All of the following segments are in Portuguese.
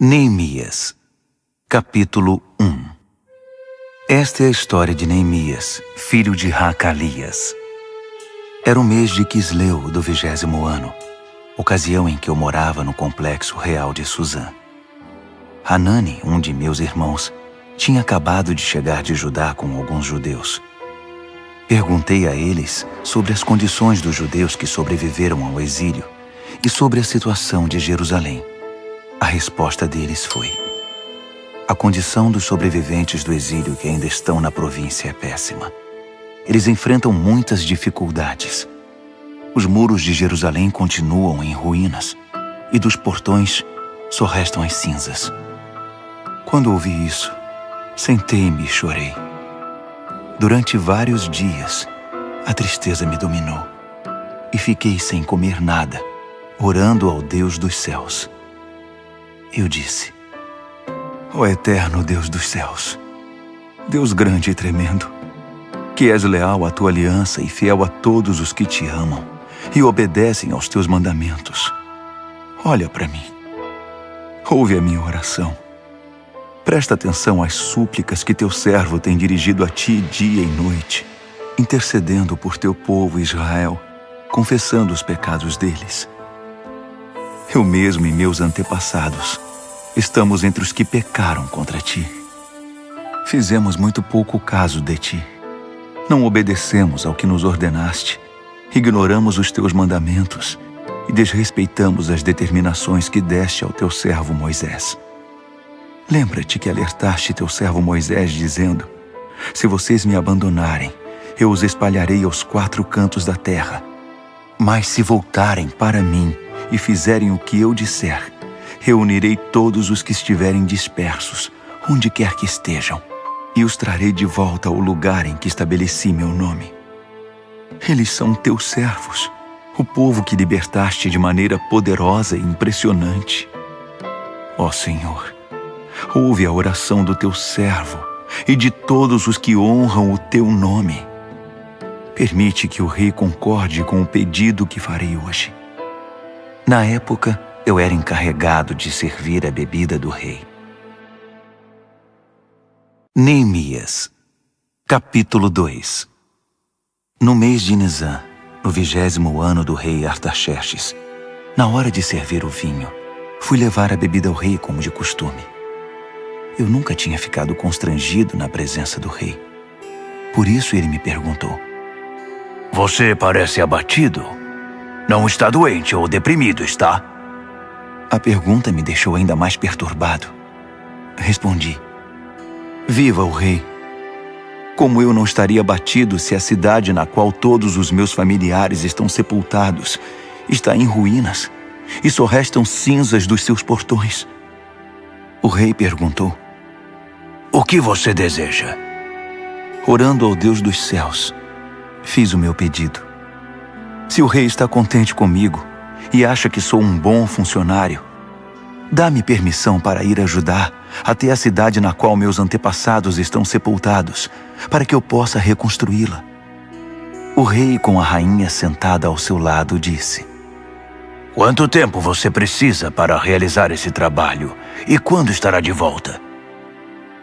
Neemias, capítulo 1. Esta é a história de Neemias, filho de Hacalias. Era o mês de Quisleu do 20º ano, ocasião em que eu morava no complexo real de Suzã. Hanani, um de meus irmãos, tinha acabado de chegar de Judá com alguns judeus. Perguntei a eles sobre as condições dos judeus que sobreviveram ao exílio e sobre a situação de Jerusalém. A resposta deles foi: a condição dos sobreviventes do exílio que ainda estão na província é péssima. Eles enfrentam muitas dificuldades. Os muros de Jerusalém continuam em ruínas e dos portões só restam as cinzas. Quando ouvi isso, sentei-me e chorei. Durante vários dias, a tristeza me dominou e fiquei sem comer nada, orando ao Deus dos céus. Eu disse: ó eterno Deus dos céus, Deus grande e tremendo, que és leal à tua aliança e fiel a todos os que te amam e obedecem aos teus mandamentos, olha para mim, ouve a minha oração. Presta atenção às súplicas que teu servo tem dirigido a ti dia e noite, intercedendo por teu povo Israel, confessando os pecados deles. Eu mesmo e meus antepassados estamos entre os que pecaram contra ti. Fizemos muito pouco caso de ti. Não obedecemos ao que nos ordenaste, ignoramos os teus mandamentos e desrespeitamos as determinações que deste ao teu servo Moisés. Lembra-te que alertaste teu servo Moisés dizendo: se vocês me abandonarem, eu os espalharei aos 4 cantos da terra. Mas se voltarem para mim e fizerem o que eu disser, reunirei todos os que estiverem dispersos, onde quer que estejam, e os trarei de volta ao lugar em que estabeleci meu nome. Eles são teus servos, o povo que libertaste de maneira poderosa e impressionante. Ó Senhor, ouve a oração do teu servo e de todos os que honram o teu nome. Permite que o rei concorde com o pedido que farei hoje. Na época, eu era encarregado de servir a bebida do rei. Neemias, capítulo 2. No mês de Nisan, no 20º ano do rei Artaxerxes, na hora de servir o vinho, fui levar a bebida ao rei como de costume. Eu nunca tinha ficado constrangido na presença do rei. Por isso ele me perguntou: você parece abatido? Não está doente ou deprimido, está? A pergunta me deixou ainda mais perturbado. Respondi: viva o rei! Como eu não estaria abatido se a cidade na qual todos os meus familiares estão sepultados está em ruínas e só restam cinzas dos seus portões? O rei perguntou: o que você deseja? Orando ao Deus dos céus, fiz o meu pedido. Se o rei está contente comigo e acha que sou um bom funcionário, dá-me permissão para ir ajudar até a cidade na qual meus antepassados estão sepultados, para que eu possa reconstruí-la. O rei, com a rainha sentada ao seu lado, disse: quanto tempo você precisa para realizar esse trabalho e quando estará de volta?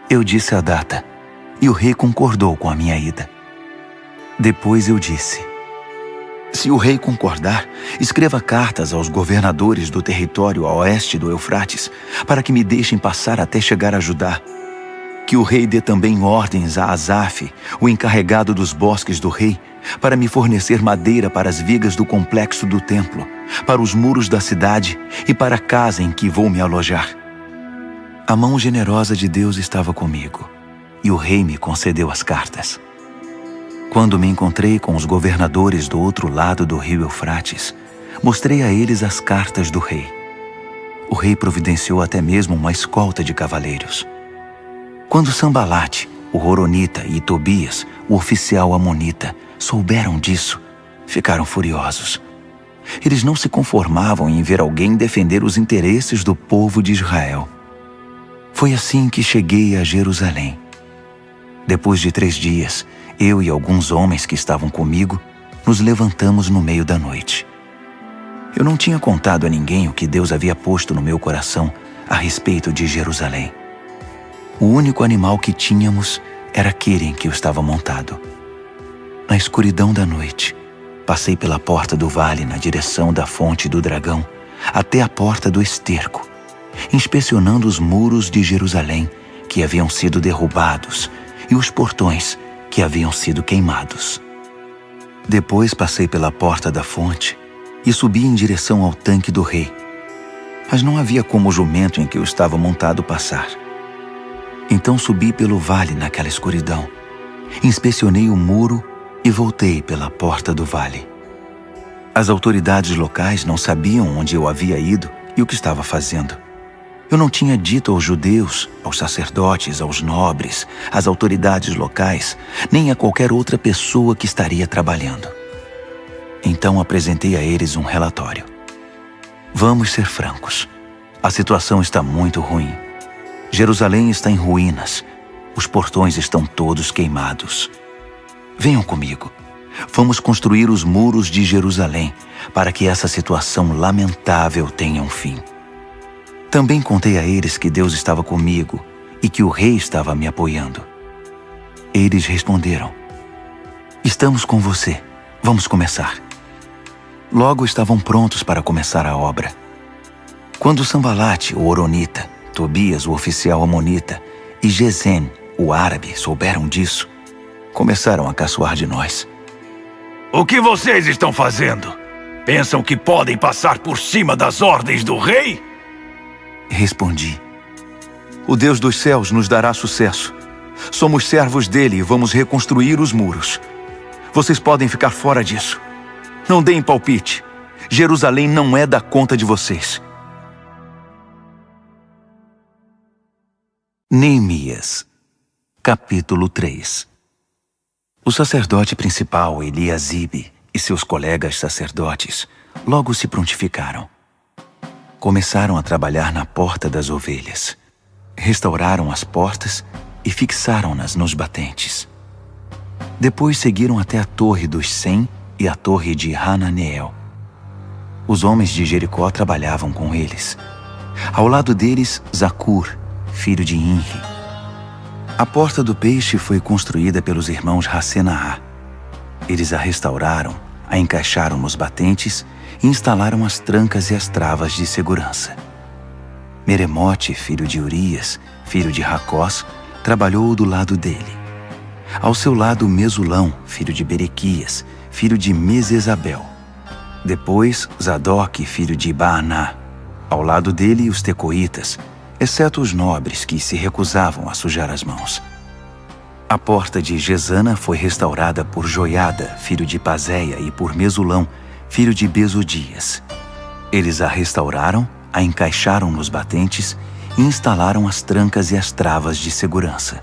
Eu disse a data e o rei concordou com a minha ida. Depois eu disse: se o rei concordar, escreva cartas aos governadores do território a oeste do Eufrates, para que me deixem passar até chegar a Judá. Que o rei dê também ordens a Asaf, o encarregado dos bosques do rei, para me fornecer madeira para as vigas do complexo do templo, para os muros da cidade e para a casa em que vou me alojar. A mão generosa de Deus estava comigo, e o rei me concedeu as cartas. Quando me encontrei com os governadores do outro lado do rio Eufrates, mostrei a eles as cartas do rei. O rei providenciou até mesmo uma escolta de cavaleiros. Quando Sambalate, o Horonita, e Tobias, o oficial amonita, souberam disso, ficaram furiosos. Eles não se conformavam em ver alguém defender os interesses do povo de Israel. Foi assim que cheguei a Jerusalém. Depois de 3 dias, eu e alguns homens que estavam comigo nos levantamos no meio da noite. Eu não tinha contado a ninguém o que Deus havia posto no meu coração a respeito de Jerusalém. O único animal que tínhamos era aquele em que eu estava montado. Na escuridão da noite, passei pela porta do vale na direção da fonte do dragão, até a porta do esterco, inspecionando os muros de Jerusalém que haviam sido derrubados e os portões que haviam sido queimados. Depois passei pela porta da fonte e subi em direção ao tanque do rei. Mas não havia como o jumento em que eu estava montado passar. Então subi pelo vale naquela escuridão, inspecionei o muro e voltei pela porta do vale. As autoridades locais não sabiam onde eu havia ido e o que estava fazendo. Eu não tinha dito aos judeus, aos sacerdotes, aos nobres, às autoridades locais, nem a qualquer outra pessoa que estaria trabalhando. Então apresentei a eles um relatório. Vamos ser francos. A situação está muito ruim. Jerusalém está em ruínas. Os portões estão todos queimados. Venham comigo. Vamos construir os muros de Jerusalém para que essa situação lamentável tenha um fim. Também contei a eles que Deus estava comigo e que o rei estava me apoiando. Eles responderam: estamos com você. Vamos começar. Logo estavam prontos para começar a obra. Quando Sambalate, o horonita, Tobias, o oficial amonita, e Gesem, o árabe, souberam disso, começaram a caçoar de nós. O que vocês estão fazendo? Pensam que podem passar por cima das ordens do rei? Respondi: o Deus dos céus nos dará sucesso. Somos servos dele e vamos reconstruir os muros. Vocês podem ficar fora disso. Não deem palpite. Jerusalém não é da conta de vocês. Neemias, capítulo 3. O sacerdote principal, Eliasibe, e seus colegas sacerdotes logo se prontificaram. Começaram a trabalhar na porta das ovelhas. Restauraram as portas e fixaram-nas nos batentes. Depois seguiram até a torre dos 100 e a torre de Hananeel. Os homens de Jericó trabalhavam com eles. Ao lado deles, Zacur, filho de Inri. A porta do peixe foi construída pelos irmãos Hassenaá. Eles a restauraram, a encaixaram nos batentes e instalaram as trancas e as travas de segurança. Meremote, filho de Urias, filho de Racós, trabalhou do lado dele. Ao seu lado, Mesulão, filho de Berequias, filho de Mesesabel. Depois, Zadok, filho de Baaná. Ao lado dele, os tecoitas, exceto os nobres que se recusavam a sujar as mãos. A porta de Gesana foi restaurada por Joiada, filho de Pazéia, e por Mesulão, filho de Besodias. Eles a restauraram, a encaixaram nos batentes e instalaram as trancas e as travas de segurança.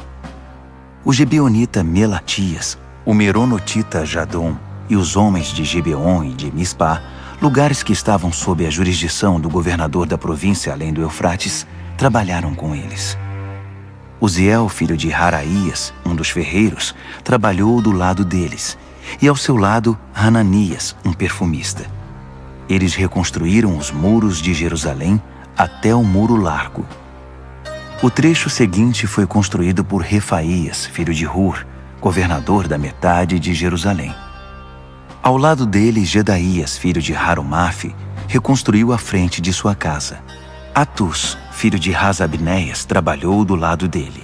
O gibeonita Melatias, o meronotita Jadom e os homens de Gibeon e de Mispá, lugares que estavam sob a jurisdição do governador da província além do Eufrates, trabalharam com eles. Uziel, filho de Haraías, um dos ferreiros, trabalhou do lado deles, e ao seu lado Hananias, um perfumista. Eles reconstruíram os muros de Jerusalém até o muro largo. O trecho seguinte foi construído por Refaías, filho de Hur, governador da metade de Jerusalém. Ao lado dele, Gedaías, filho de Harumaf, reconstruiu a frente de sua casa. Atus, filho de Hasabneias, trabalhou do lado dele.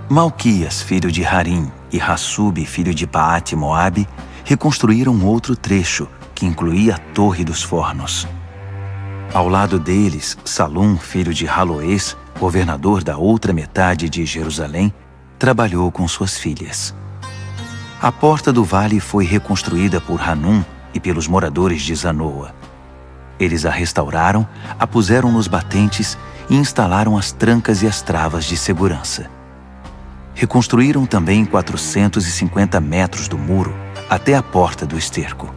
Malquias, filho de Harim, e Hassub, filho de Paate-Moabe, reconstruíram outro trecho, que incluía a Torre dos Fornos. Ao lado deles, Salum, filho de Haloés, governador da outra metade de Jerusalém, trabalhou com suas filhas. A porta do vale foi reconstruída por Hanum e pelos moradores de Zanoa. Eles a restauraram, a puseram nos batentes e instalaram as trancas e as travas de segurança. Reconstruíram também 450 metros do muro até a porta do esterco.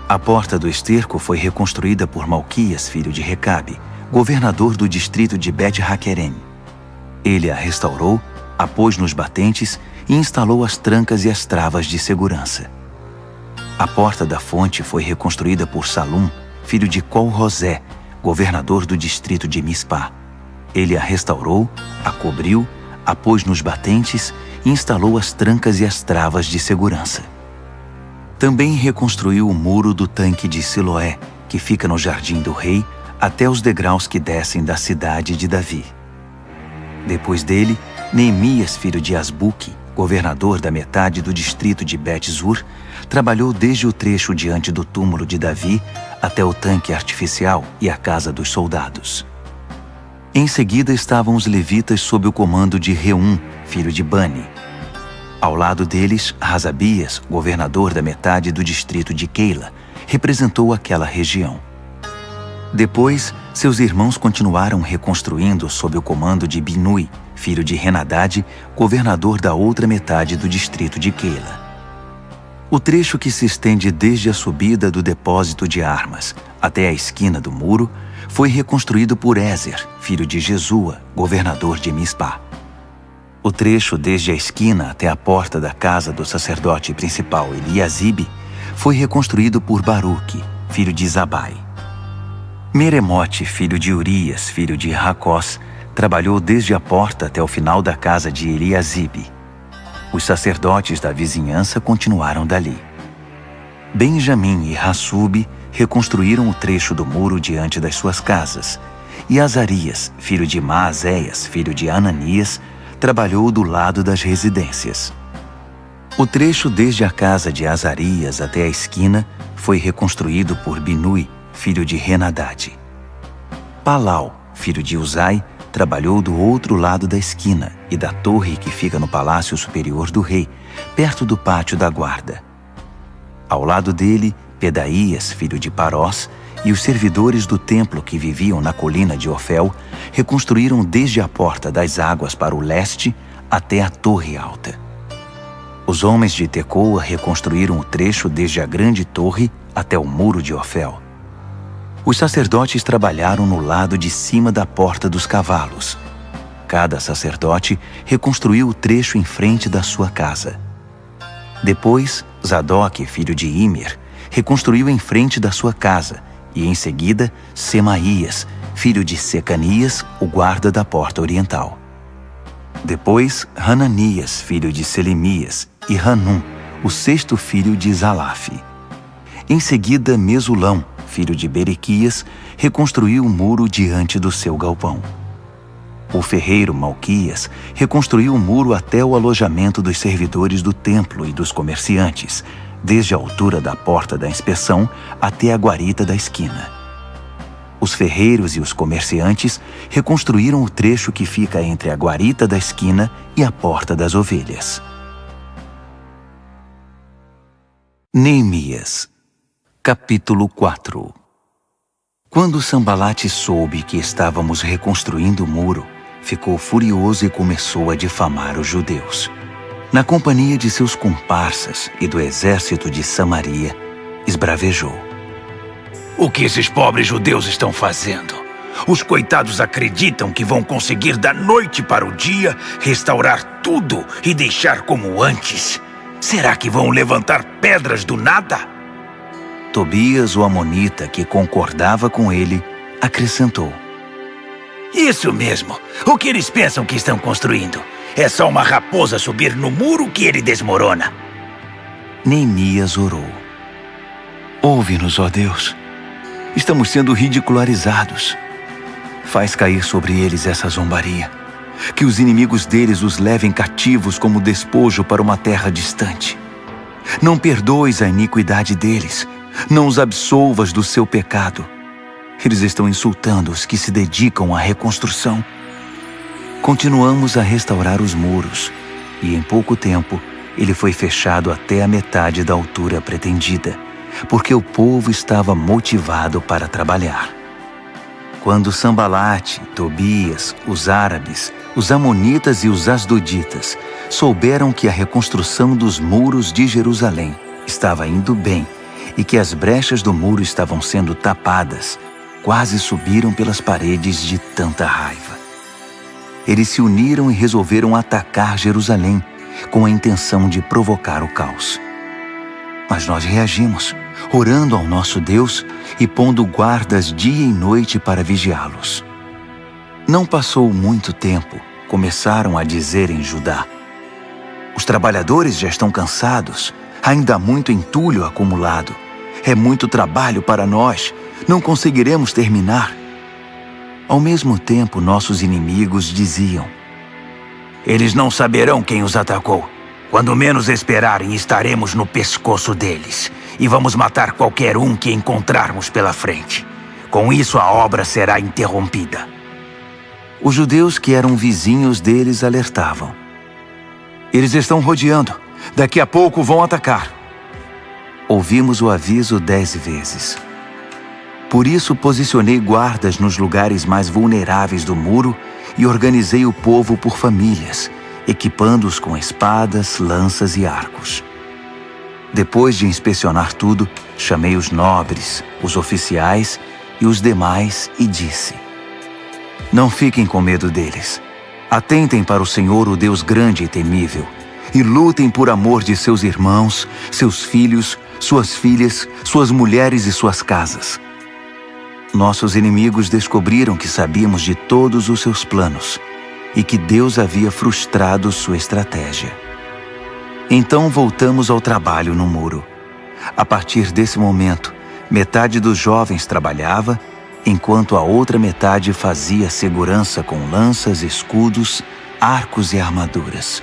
A porta do esterco foi reconstruída por Malquias, filho de Recabe, governador do distrito de Bet-Haquerem. Ele a restaurou, a pôs nos batentes e instalou as trancas e as travas de segurança. A porta da fonte foi reconstruída por Salum, filho de Col-Rosé, governador do distrito de Mispá. Ele a restaurou, a cobriu, a pôs nos batentes e instalou as trancas e as travas de segurança. Também reconstruiu o muro do tanque de Siloé, que fica no jardim do rei, até os degraus que descem da cidade de Davi. Depois dele, Neemias, filho de Asbuque, governador da metade do distrito de Bet-Zur, trabalhou desde o trecho diante do túmulo de Davi até o tanque artificial e a casa dos soldados. Em seguida estavam os levitas sob o comando de Reum, filho de Bani. Ao lado deles, Razabias, governador da metade do distrito de Keila, representou aquela região. Depois, seus irmãos continuaram reconstruindo sob o comando de Binui, filho de Henadade, governador da outra metade do distrito de Keila. O trecho que se estende desde a subida do depósito de armas até a esquina do muro foi reconstruído por Ézer, filho de Jesua, governador de Mispá. O trecho desde a esquina até a porta da casa do sacerdote principal Eliasibe foi reconstruído por Baruque, filho de Zabai. Meremote, filho de Urias, filho de Racós, trabalhou desde a porta até o final da casa de Eliasibe. Os sacerdotes da vizinhança continuaram dali. Benjamim e Hassube reconstruíram o trecho do muro diante das suas casas, e Azarias, filho de Maazéias, filho de Ananias, trabalhou do lado das residências. O trecho desde a casa de Azarias até a esquina foi reconstruído por Binui, filho de Henadade. Palau, filho de Uzai, trabalhou do outro lado da esquina e da torre que fica no palácio superior do rei, perto do pátio da guarda. Ao lado dele, Pedaías, filho de Parós, e os servidores do templo que viviam na colina de Ofel reconstruíram desde a porta das águas para o leste até a torre alta. Os homens de Tecoa reconstruíram o trecho desde a grande torre até o muro de Ofel. Os sacerdotes trabalharam no lado de cima da porta dos cavalos. Cada sacerdote reconstruiu o trecho em frente da sua casa. Depois, Zadok, filho de Imer, reconstruiu em frente da sua casa, e em seguida, Semaías, filho de Secanias, o guarda da porta oriental. Depois, Hananias, filho de Selemias, e Hanum, o sexto filho de Zalaf. Em seguida, Mesulão, filho de Berequias, reconstruiu o muro diante do seu galpão. O ferreiro Malquias reconstruiu o muro até o alojamento dos servidores do templo e dos comerciantes, desde a altura da porta da inspeção até a guarita da esquina. Os ferreiros e os comerciantes reconstruíram o trecho que fica entre a guarita da esquina e a porta das ovelhas. Neemias, capítulo 4. Quando Sambalate soube que estávamos reconstruindo o muro, ficou furioso e começou a difamar os judeus. Na companhia de seus comparsas e do exército de Samaria, esbravejou. O que esses pobres judeus estão fazendo? Os coitados acreditam que vão conseguir da noite para o dia restaurar tudo e deixar como antes. Será que vão levantar pedras do nada? Tobias, o amonita, que concordava com ele, acrescentou. Isso mesmo. O que eles pensam que estão construindo? É só uma raposa subir no muro que ele desmorona. Neemias orou. Ouve-nos, ó Deus. Estamos sendo ridicularizados. Faz cair sobre eles essa zombaria. Que os inimigos deles os levem cativos como despojo para uma terra distante. Não perdoes a iniquidade deles. Não os absolvas do seu pecado. Eles estão insultando os que se dedicam à reconstrução. Continuamos a restaurar os muros, e em pouco tempo ele foi fechado até a metade da altura pretendida, porque o povo estava motivado para trabalhar. Quando Sambalate, Tobias, os árabes, os amonitas e os asdoditas souberam que a reconstrução dos muros de Jerusalém estava indo bem e que as brechas do muro estavam sendo tapadas, quase subiram pelas paredes de tanta raiva. Eles se uniram e resolveram atacar Jerusalém, com a intenção de provocar o caos. Mas nós reagimos orando ao nosso Deus e pondo guardas dia e noite para vigiá-los. Não passou muito tempo, começaram a dizer em Judá: os trabalhadores já estão cansados, ainda há muito entulho acumulado. É muito trabalho para nós, não conseguiremos terminar. Ao mesmo tempo, nossos inimigos diziam: eles não saberão quem os atacou. Quando menos esperarem, estaremos no pescoço deles e vamos matar qualquer um que encontrarmos pela frente. Com isso, a obra será interrompida. Os judeus que eram vizinhos deles alertavam: eles estão rodeando. Daqui a pouco vão atacar. Ouvimos o aviso 10 vezes. Por isso posicionei guardas nos lugares mais vulneráveis do muro e organizei o povo por famílias, equipando-os com espadas, lanças e arcos. Depois de inspecionar tudo, chamei os nobres, os oficiais e os demais e disse: não fiquem com medo deles. Atentem para o Senhor, o Deus grande e temível, e lutem por amor de seus irmãos, seus filhos, suas filhas, suas mulheres e suas casas. Nossos inimigos descobriram que sabíamos de todos os seus planos e que Deus havia frustrado sua estratégia. Então voltamos ao trabalho no muro. A partir desse momento, metade dos jovens trabalhava, enquanto a outra metade fazia segurança com lanças, escudos, arcos e armaduras.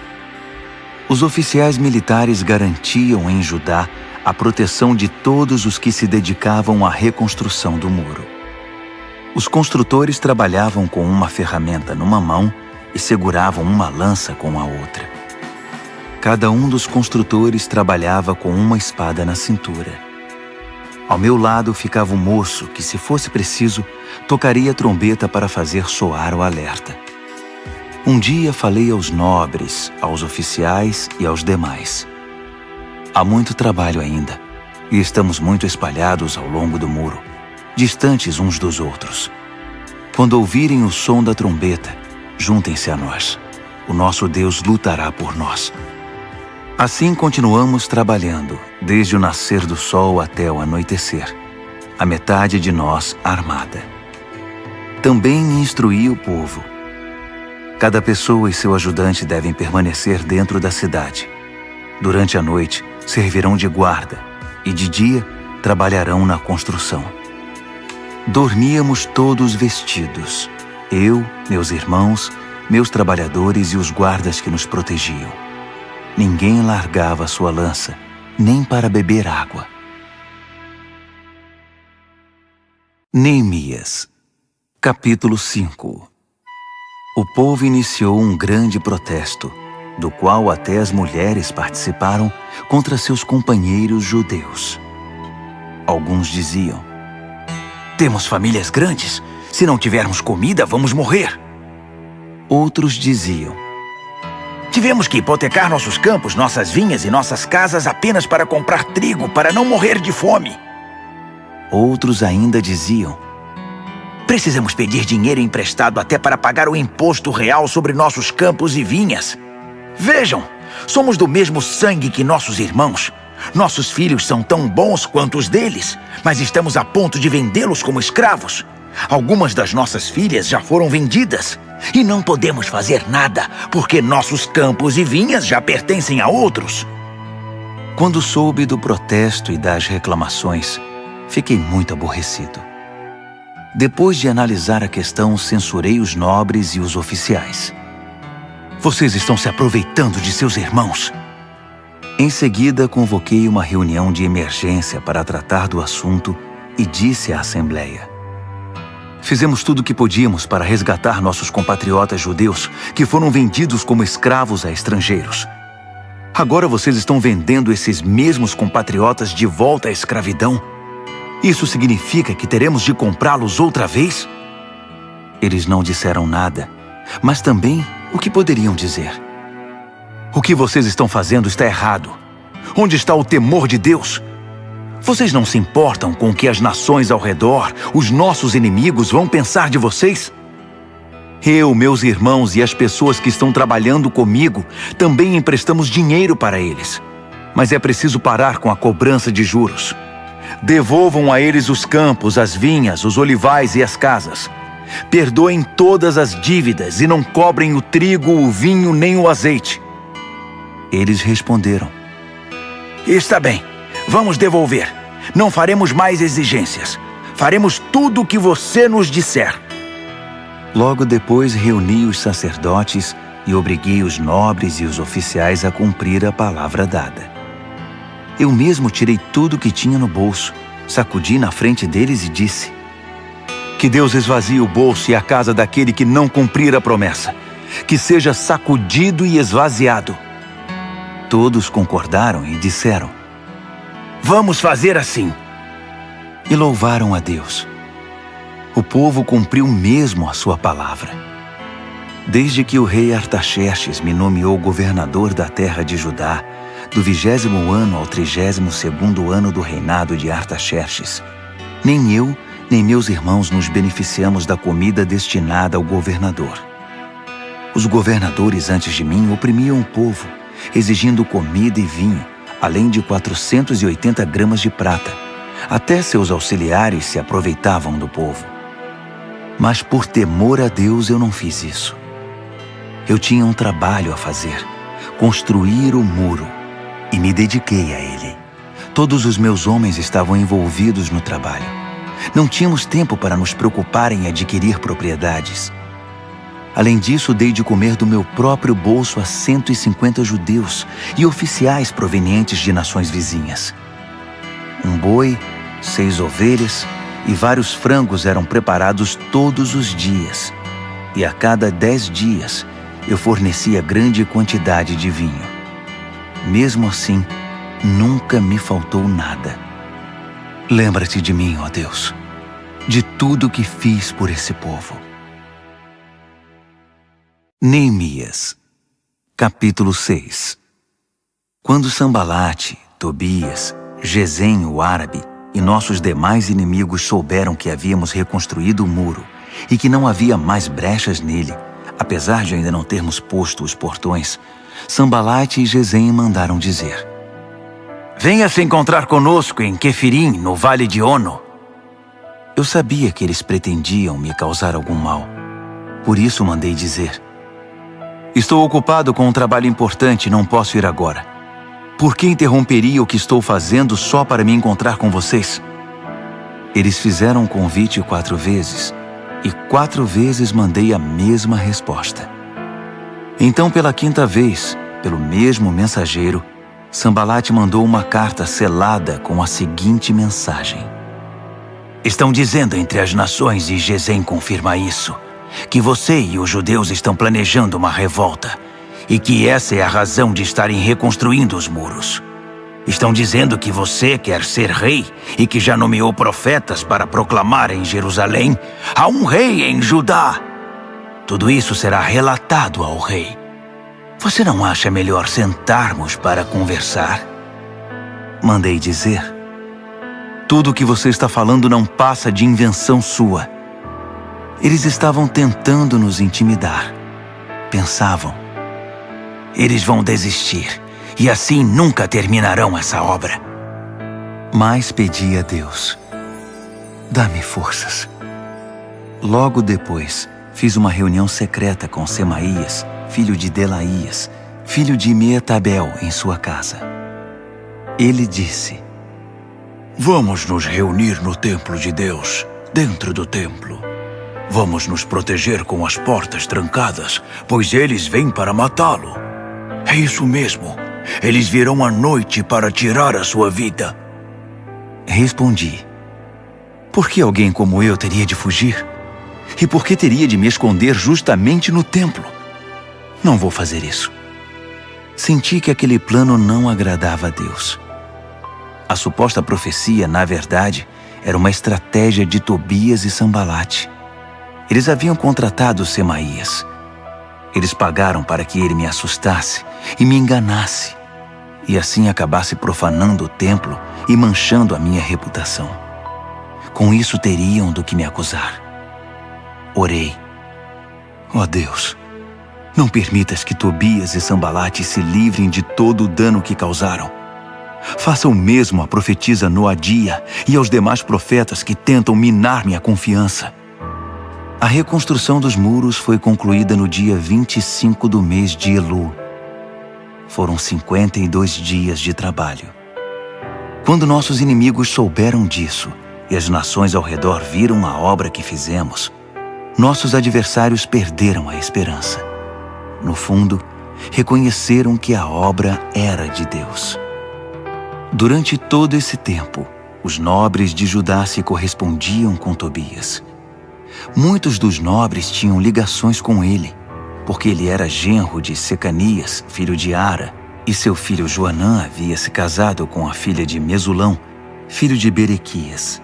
Os oficiais militares garantiam em Judá a proteção de todos os que se dedicavam à reconstrução do muro. Os construtores trabalhavam com uma ferramenta numa mão e seguravam uma lança com a outra. Cada um dos construtores trabalhava com uma espada na cintura. Ao meu lado ficava um moço que, se fosse preciso, tocaria a trombeta para fazer soar o alerta. Um dia falei aos nobres, aos oficiais e aos demais: há muito trabalho ainda, e estamos muito espalhados ao longo do muro, distantes uns dos outros. Quando ouvirem o som da trombeta, juntem-se a nós. O nosso Deus lutará por nós. Assim continuamos trabalhando, desde o nascer do sol até o anoitecer, a metade de nós armada. Também instruí o povo: cada pessoa e seu ajudante devem permanecer dentro da cidade. Durante a noite, servirão de guarda, e de dia trabalharão na construção. Dormíamos todos vestidos, eu, meus irmãos, meus trabalhadores e os guardas que nos protegiam. Ninguém largava sua lança, nem para beber água. Neemias, capítulo 5. O povo iniciou um grande protesto, do qual até as mulheres participaram, contra seus companheiros judeus. Alguns diziam: temos famílias grandes. Se não tivermos comida, vamos morrer. Outros diziam: tivemos que hipotecar nossos campos, nossas vinhas e nossas casas apenas para comprar trigo, para não morrer de fome. Outros ainda diziam: precisamos pedir dinheiro emprestado até para pagar o imposto real sobre nossos campos e vinhas. Vejam, somos do mesmo sangue que nossos irmãos. Nossos filhos são tão bons quanto os deles, mas estamos a ponto de vendê-los como escravos. Algumas das nossas filhas já foram vendidas. E não podemos fazer nada, porque nossos campos e vinhas já pertencem a outros. Quando soube do protesto e das reclamações, fiquei muito aborrecido. Depois de analisar a questão, censurei os nobres e os oficiais. Vocês estão se aproveitando de seus irmãos. Em seguida, convoquei uma reunião de emergência para tratar do assunto e disse à Assembleia: fizemos tudo o que podíamos para resgatar nossos compatriotas judeus que foram vendidos como escravos a estrangeiros. Agora vocês estão vendendo esses mesmos compatriotas de volta à escravidão. Isso significa que teremos de comprá-los outra vez? Eles não disseram nada, mas também o que poderiam dizer? O que vocês estão fazendo está errado. Onde está o temor de Deus? Vocês não se importam com o que as nações ao redor, os nossos inimigos, vão pensar de vocês? Eu, meus irmãos e as pessoas que estão trabalhando comigo também emprestamos dinheiro para eles. Mas é preciso parar com a cobrança de juros. Devolvam a eles os campos, as vinhas, os olivais e as casas. Perdoem todas as dívidas e não cobrem o trigo, o vinho nem o azeite. Eles responderam: está bem, vamos devolver. Não faremos mais exigências. Faremos tudo o que você nos disser. Logo depois reuni os sacerdotes e obriguei os nobres e os oficiais a cumprir a palavra dada. Eu mesmo tirei tudo que tinha no bolso, sacudi na frente deles e disse: que Deus esvazie o bolso e a casa daquele que não cumprir a promessa, que seja sacudido e esvaziado. Todos concordaram e disseram: vamos fazer assim. E louvaram a Deus. O povo cumpriu mesmo a sua palavra. Desde que o rei Artaxerxes me nomeou governador da terra de Judá, do 20º ano ao 32º ano do reinado de Artaxerxes, nem eu nem meus irmãos nos beneficiamos da comida destinada ao governador. Os governadores antes de mim oprimiam o povo, exigindo comida e vinho, além de 480 gramas de prata. Até seus auxiliares se aproveitavam do povo. Mas por temor a Deus eu não fiz isso. Eu tinha um trabalho a fazer, construir o muro, e me dediquei a ele. Todos os meus homens estavam envolvidos no trabalho. Não tínhamos tempo para nos preocupar em adquirir propriedades. Além disso, dei de comer do meu próprio bolso a 150 judeus e oficiais provenientes de nações vizinhas. Um boi, 6 ovelhas e vários frangos eram preparados todos os dias. E a cada 10 dias, eu fornecia grande quantidade de vinho. Mesmo assim, nunca me faltou nada. Lembra-te de mim, ó Deus, de tudo que fiz por esse povo. Neemias, capítulo 6. Quando Sambalate, Tobias, Gesem, o árabe, e nossos demais inimigos souberam que havíamos reconstruído o muro e que não havia mais brechas nele, apesar de ainda não termos posto os portões, Sambalate e Gesem mandaram dizer: venha se encontrar conosco em Quefirim, no vale de Ono. Eu sabia que eles pretendiam me causar algum mal. Por isso mandei dizer: estou ocupado com um trabalho importante e não posso ir agora. Por que interromperia o que estou fazendo só para me encontrar com vocês? Eles fizeram o convite 4 vezes, e 4 vezes mandei a mesma resposta. Então, pela 5ª vez, pelo mesmo mensageiro, Sambalate mandou uma carta selada com a seguinte mensagem: estão dizendo entre as nações, e Gesem confirma isso, que você e os judeus estão planejando uma revolta e que essa é a razão de estarem reconstruindo os muros. Estão dizendo que você quer ser rei e que já nomeou profetas para proclamar em Jerusalém: há um rei em Judá. Tudo isso será relatado ao rei. Você não acha melhor sentarmos para conversar? Mandei dizer: tudo o que você está falando não passa de invenção sua. Eles estavam tentando nos intimidar. Pensavam: eles vão desistir, e assim nunca terminarão essa obra. Mas pedi a Deus: dá-me forças. Logo depois, fiz uma reunião secreta com Semaías, filho de Delaías, filho de Meetabel, em sua casa. Ele disse: vamos nos reunir no templo de Deus, dentro do templo. Vamos nos proteger com as portas trancadas, pois eles vêm para matá-lo. É isso mesmo. Eles virão à noite para tirar a sua vida. Respondi: por que alguém como eu teria de fugir? E por que teria de me esconder justamente no templo? Não vou fazer isso. Senti que aquele plano não agradava a Deus. A suposta profecia, na verdade, era uma estratégia de Tobias e Sambalate. Eles haviam contratado Semaías. Eles pagaram para que ele me assustasse e me enganasse, e assim acabasse profanando o templo e manchando a minha reputação. Com isso teriam do que me acusar. Orei: ó Deus, não permitas que Tobias e Sambalate se livrem de todo o dano que causaram. Faça o mesmo à profetisa Noadia e aos demais profetas que tentam minar minha confiança. A reconstrução dos muros foi concluída no dia 25 do mês de Elu. Foram 52 dias de trabalho. Quando nossos inimigos souberam disso e as nações ao redor viram a obra que fizemos, nossos adversários perderam a esperança. No fundo, reconheceram que a obra era de Deus. Durante todo esse tempo, os nobres de Judá se correspondiam com Tobias. Muitos dos nobres tinham ligações com ele, porque ele era genro de Secanias, filho de Ara, e seu filho Joanã havia se casado com a filha de Mesulão, filho de Berequias.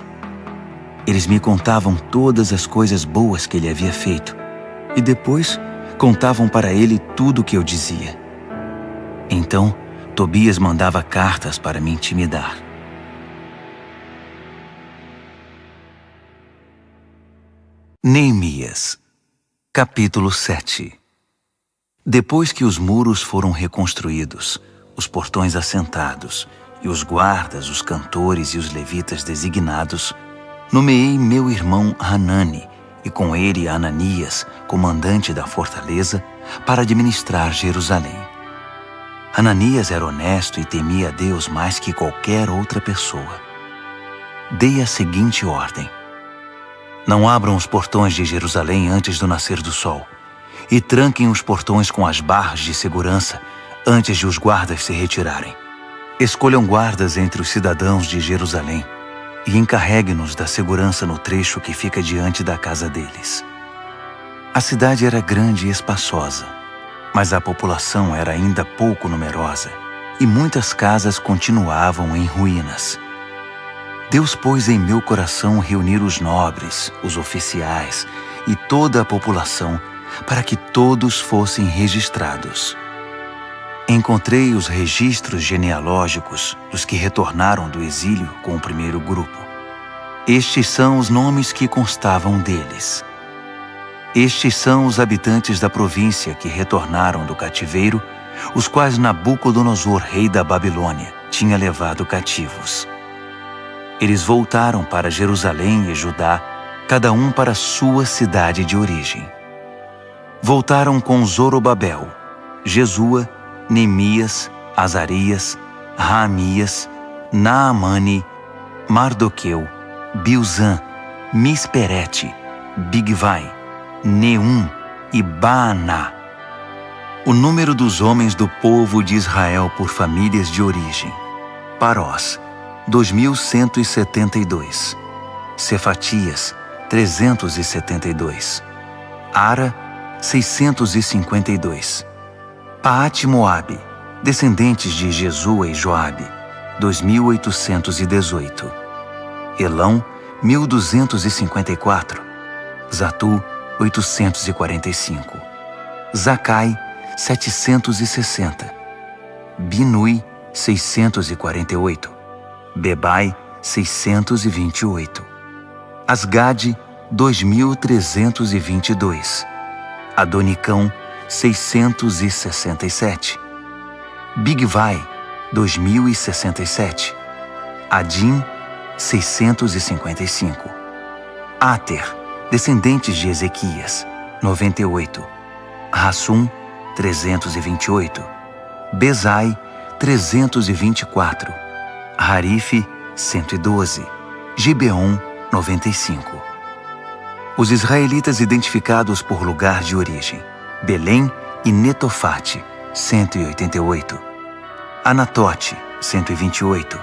Eles me contavam todas as coisas boas que ele havia feito, e depois contavam para ele tudo o que eu dizia. Então, Tobias mandava cartas para me intimidar. Neemias, capítulo 7. Depois que os muros foram reconstruídos, os portões assentados e os guardas, os cantores e os levitas designados, nomeei meu irmão Hanani e com ele Ananias, comandante da fortaleza, para administrar Jerusalém. Ananias era honesto e temia a Deus mais que qualquer outra pessoa. Dei a seguinte ordem: não abram os portões de Jerusalém antes do nascer do sol, e tranquem os portões com as barras de segurança antes de os guardas se retirarem. Escolham guardas entre os cidadãos de Jerusalém e encarregue-nos da segurança no trecho que fica diante da casa deles. A cidade era grande e espaçosa, mas a população era ainda pouco numerosa e muitas casas continuavam em ruínas. Deus pôs em meu coração reunir os nobres, os oficiais e toda a população para que todos fossem registrados. Encontrei os registros genealógicos dos que retornaram do exílio com o primeiro grupo. Estes são os nomes que constavam deles. Estes são os habitantes da província que retornaram do cativeiro, os quais Nabucodonosor, rei da Babilônia, tinha levado cativos. Eles voltaram para Jerusalém e Judá, cada um para sua cidade de origem. Voltaram com Zorobabel, Jesua, Neemias, Azarias, Raamias, Naamani, Mardoqueu, Bilzã, Misperete, Bigvai, Neum e Baaná. O número dos homens do povo de Israel por famílias de origem: Parós, 2.172. Cefatias, 372. Ara, 652. Paate-Moabe, descendentes de Jesua e Joabe, 2.818. Elão, 1.254. Zatu, 845. Zacai, 760. Binui, 648. Bebai, 628. Asgade, 2.322. Adonicão, 667. Bigvai, 2.067. Adim, 655. Ater, descendentes de Ezequias, 98. Rassum, 328. Bezai, 324. Harife, 112. Gibeon, 95. Os israelitas identificados por lugar de origem: Belém e Netofate, 188. Anatote, 128.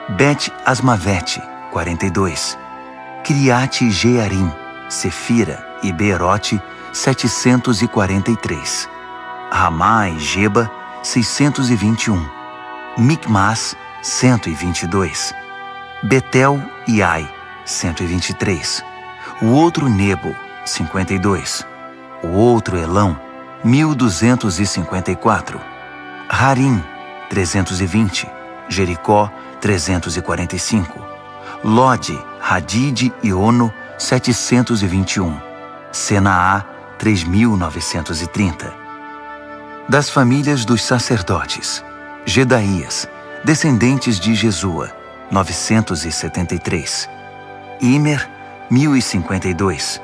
Bet-Asmavete, 42. Criate-Jearim, Sefira e Beerote, 743. Ramá e Geba, 621. Micmas, 122. Betel e Ai, 123. O outro Nebo, 52. O outro Elão, 1.254. Harim, 320. Jericó, 345. Lode, Hadide e Ono, 721. Senaá, 3.930. Das famílias dos sacerdotes: Gedaías, descendentes de Jesua, 973. Imer, 1052.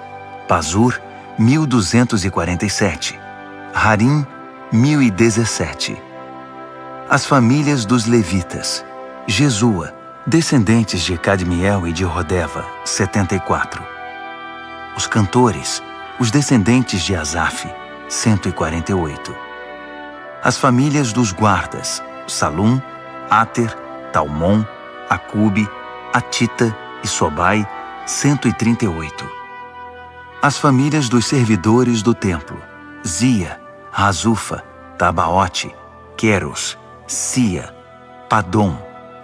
Pazur, 1247. Harim, 1017. As famílias dos levitas: Jesua, descendentes de Cadmiel e de Rodeva, 74. Os cantores, os descendentes de Asaf, 148. As famílias dos guardas: Salum, Ater, Talmon, Acube, Atita e Sobai, 138. As famílias dos servidores do templo: Zia, Razufa, Tabaote, Queros, Sia, Padom,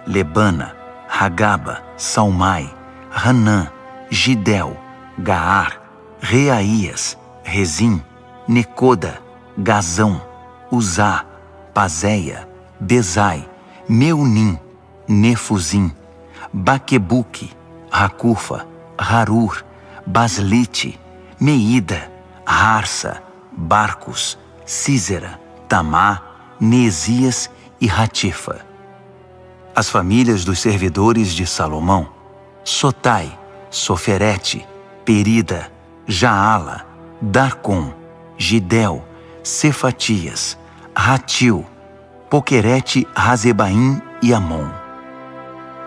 Lebana, Hagaba, Salmai, Hanã, Gidel, Gaar, Reaías, Rezim, Necoda, Gazão, Uzá, Pazéia, Bezai, Meunim, Nefuzim, Baquebuque, Racufa, Harur, Baslite, Meida, Harsa, Barcos, Císera, Tamá, Neesias e Ratifa. As famílias dos servidores de Salomão: Sotai, Soferete, Perida, Jaala, Darcom, Gidel, Cefatias, Ratil, Poquerete, Razebaim e Amon.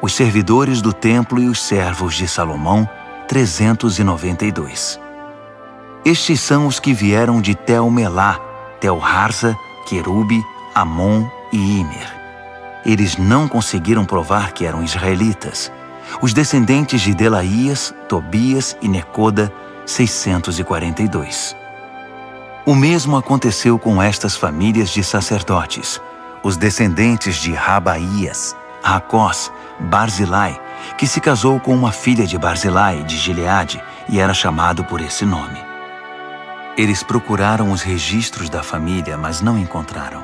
Os servidores do templo e os servos de Salomão, 392. Estes são os que vieram de Tel-Melá, Tel-Harza, Querube, Amon e Imer. Eles não conseguiram provar que eram israelitas. Os descendentes de Delaías, Tobias e Necoda, 642. O mesmo aconteceu com estas famílias de sacerdotes: os descendentes de Rabaías, Racós, Barzilai, que se casou com uma filha de Barzilai de Gileade e era chamado por esse nome. Eles procuraram os registros da família, mas não encontraram.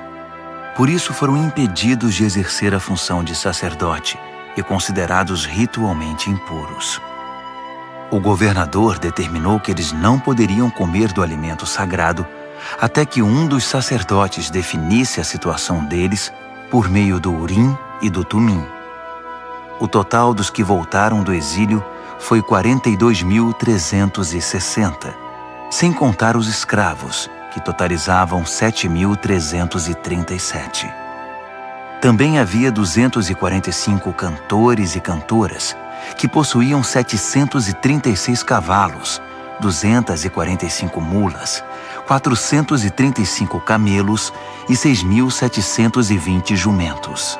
Por isso foram impedidos de exercer a função de sacerdote e considerados ritualmente impuros. O governador determinou que eles não poderiam comer do alimento sagrado até que um dos sacerdotes definisse a situação deles por meio do Urim e do Tumim. O total dos que voltaram do exílio foi 42.360, sem contar os escravos, que totalizavam 7.337. Também havia 245 cantores e cantoras, que possuíam 736 cavalos, 245 mulas, 435 camelos e 6.720 jumentos.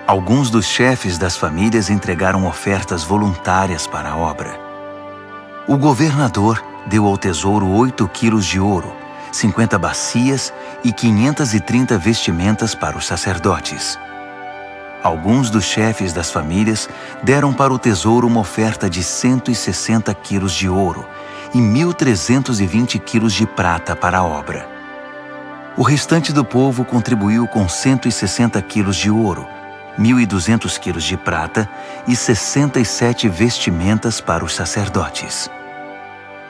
Alguns dos chefes das famílias entregaram ofertas voluntárias para a obra. O governador deu ao tesouro 8 quilos de ouro, 50 bacias e 530 vestimentas para os sacerdotes. Alguns dos chefes das famílias deram para o tesouro uma oferta de 160 quilos de ouro e 1.320 quilos de prata para a obra. O restante do povo contribuiu com 160 quilos de ouro, 1.200 quilos de prata e 67 vestimentas para os sacerdotes.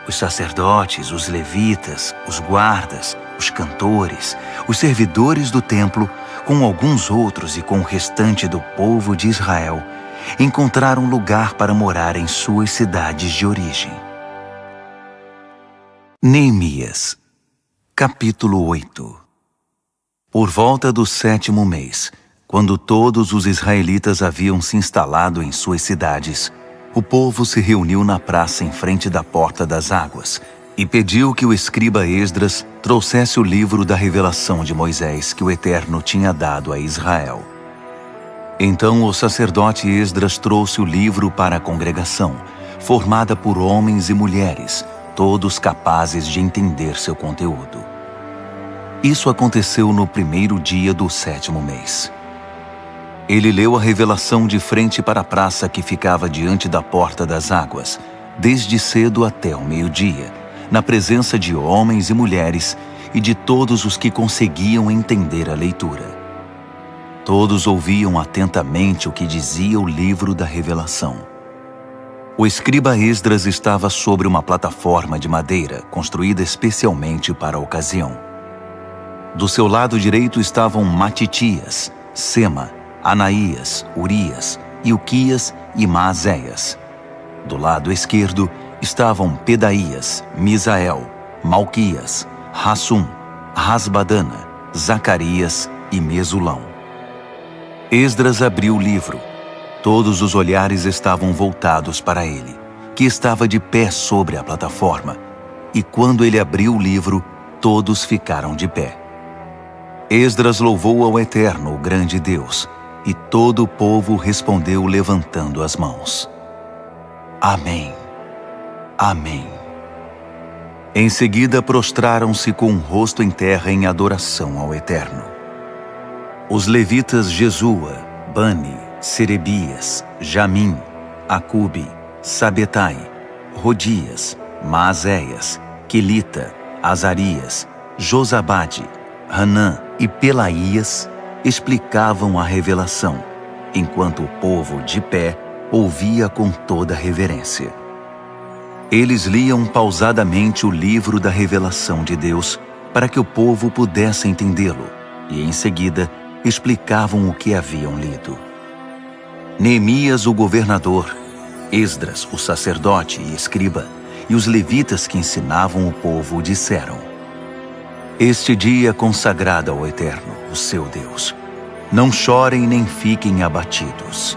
Os sacerdotes, os levitas, os guardas, os cantores, os servidores do templo, com alguns outros e com o restante do povo de Israel, encontraram lugar para morar em suas cidades de origem. Neemias, capítulo 8. Por volta do 7º mês, quando todos os israelitas haviam se instalado em suas cidades, o povo se reuniu na praça em frente da Porta das Águas e pediu que o escriba Esdras trouxesse o livro da revelação de Moisés que o Eterno tinha dado a Israel. Então o sacerdote Esdras trouxe o livro para a congregação, formada por homens e mulheres, todos capazes de entender seu conteúdo. Isso aconteceu no 1º dia do 7º mês. Ele leu a revelação de frente para a praça que ficava diante da Porta das Águas, desde cedo até o meio-dia, na presença de homens e mulheres e de todos os que conseguiam entender a leitura. Todos ouviam atentamente o que dizia o livro da revelação. O escriba Esdras estava sobre uma plataforma de madeira, construída especialmente para a ocasião. Do seu lado direito estavam Matitias, Sema, Anaías, Urias, Ilquias e Maazéias. Do lado esquerdo estavam Pedaías, Misael, Malquias, Hassum, Rasbadana, Zacarias e Mesulão. Esdras abriu o livro. Todos os olhares estavam voltados para ele, que estava de pé sobre a plataforma, e quando ele abriu o livro, todos ficaram de pé. Esdras louvou ao Eterno, o grande Deus, e todo o povo respondeu levantando as mãos. Amém. Amém. Em seguida prostraram-se com o rosto em terra em adoração ao Eterno. Os levitas Jesua, Bani, Serebias, Jamim, Acube, Sabetai, Rodias, Maazéias, Quelita, Azarias, Josabade, Hanã e Pelaías explicavam a revelação, enquanto o povo de pé ouvia com toda reverência. Eles liam pausadamente o livro da revelação de Deus para que o povo pudesse entendê-lo, e em seguida explicavam o que haviam lido. Neemias, o governador, Esdras, o sacerdote e escriba, e os levitas que ensinavam o povo disseram: Este dia é consagrado ao Eterno, o seu Deus. Não chorem nem fiquem abatidos.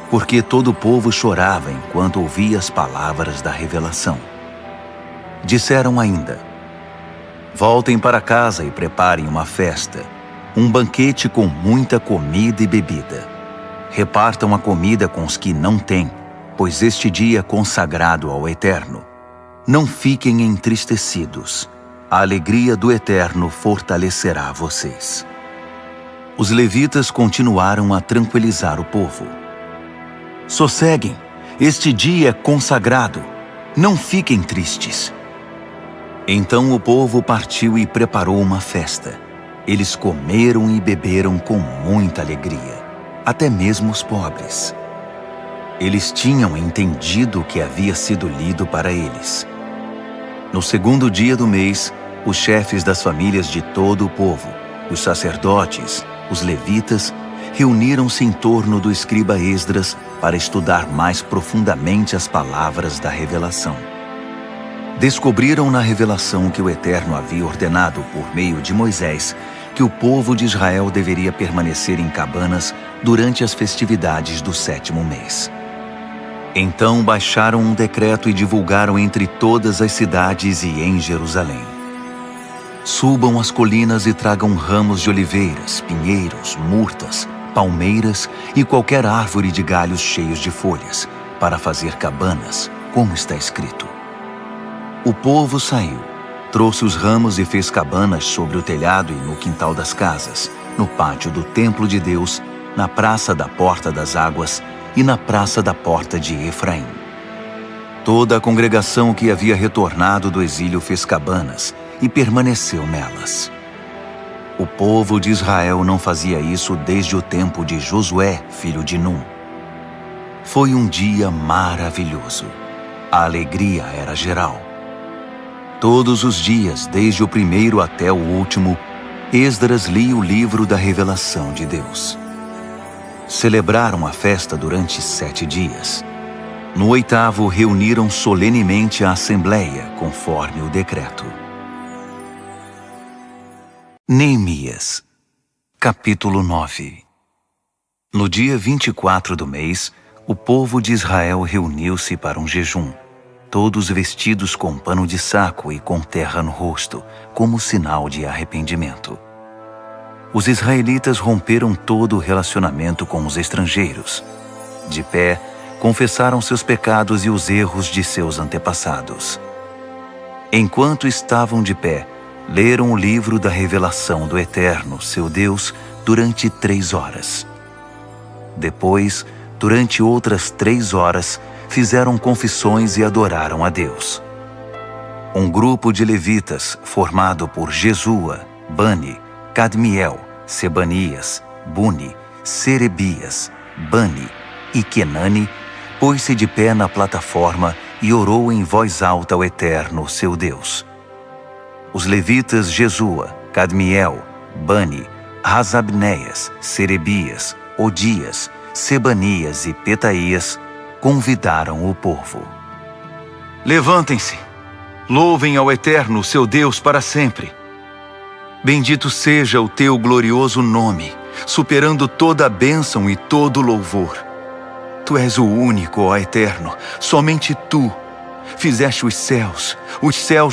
Porque todo o povo chorava enquanto ouvia as palavras da revelação. Disseram ainda: Voltem para casa e preparem uma festa, um banquete com muita comida e bebida. Repartam a comida com os que não têm, pois este dia é consagrado ao Eterno. Não fiquem entristecidos. A alegria do Eterno fortalecerá vocês. Os levitas continuaram a tranquilizar o povo. Sosseguem, este dia é consagrado. Não fiquem tristes. Então o povo partiu e preparou uma festa. Eles comeram e beberam com muita alegria, até mesmo os pobres. Eles tinham entendido o que havia sido lido para eles. No segundo dia do mês, os chefes das famílias de todo o povo, os sacerdotes, os levitas, reuniram-se em torno do escriba Esdras para estudar mais profundamente as palavras da revelação. Descobriram na revelação que o Eterno havia ordenado por meio de Moisés que o povo de Israel deveria permanecer em cabanas durante as festividades do 7º mês. Então baixaram um decreto e divulgaram entre todas as cidades e em Jerusalém. Subam as colinas e tragam ramos de oliveiras, pinheiros, murtas, palmeiras e qualquer árvore de galhos cheios de folhas, para fazer cabanas, como está escrito. O povo saiu, trouxe os ramos e fez cabanas sobre o telhado e no quintal das casas, no pátio do templo de Deus, na praça da Porta das Águas e na praça da Porta de Efraim. Toda a congregação que havia retornado do exílio fez cabanas e permaneceu nelas. O povo de Israel não fazia isso desde o tempo de Josué, filho de Num. Foi um dia maravilhoso. A alegria era geral. Todos os dias, desde o primeiro até o último, Esdras lia o livro da revelação de Deus. Celebraram a festa durante 7 dias. No 8º, reuniram solenemente a assembleia, conforme o decreto. Neemias, capítulo 9. No dia 24 do mês, o povo de Israel reuniu-se para um jejum, todos vestidos com pano de saco e com terra no rosto, como sinal de arrependimento. Os israelitas romperam todo o relacionamento com os estrangeiros. De pé, confessaram seus pecados e os erros de seus antepassados. Enquanto estavam de pé, leram o livro da revelação do Eterno, seu Deus, durante 3 horas. Depois, durante outras 3 horas, fizeram confissões e adoraram a Deus. Um grupo de levitas, formado por Jesua, Bani, Cadmiel, Sebanias, Buni, Serebias, Bani e Kenani, pôs-se de pé na plataforma e orou em voz alta ao Eterno, seu Deus. Os levitas Jesua, Cadmiel, Bani, Rasabneias, Serebias, Odias, Sebanias e Petaías convidaram o povo. Levantem-se, louvem ao Eterno, seu Deus, para sempre. Bendito seja o teu glorioso nome, superando toda a bênção e todo louvor. Tu és o único, ó Eterno, somente tu. Fizeste os céus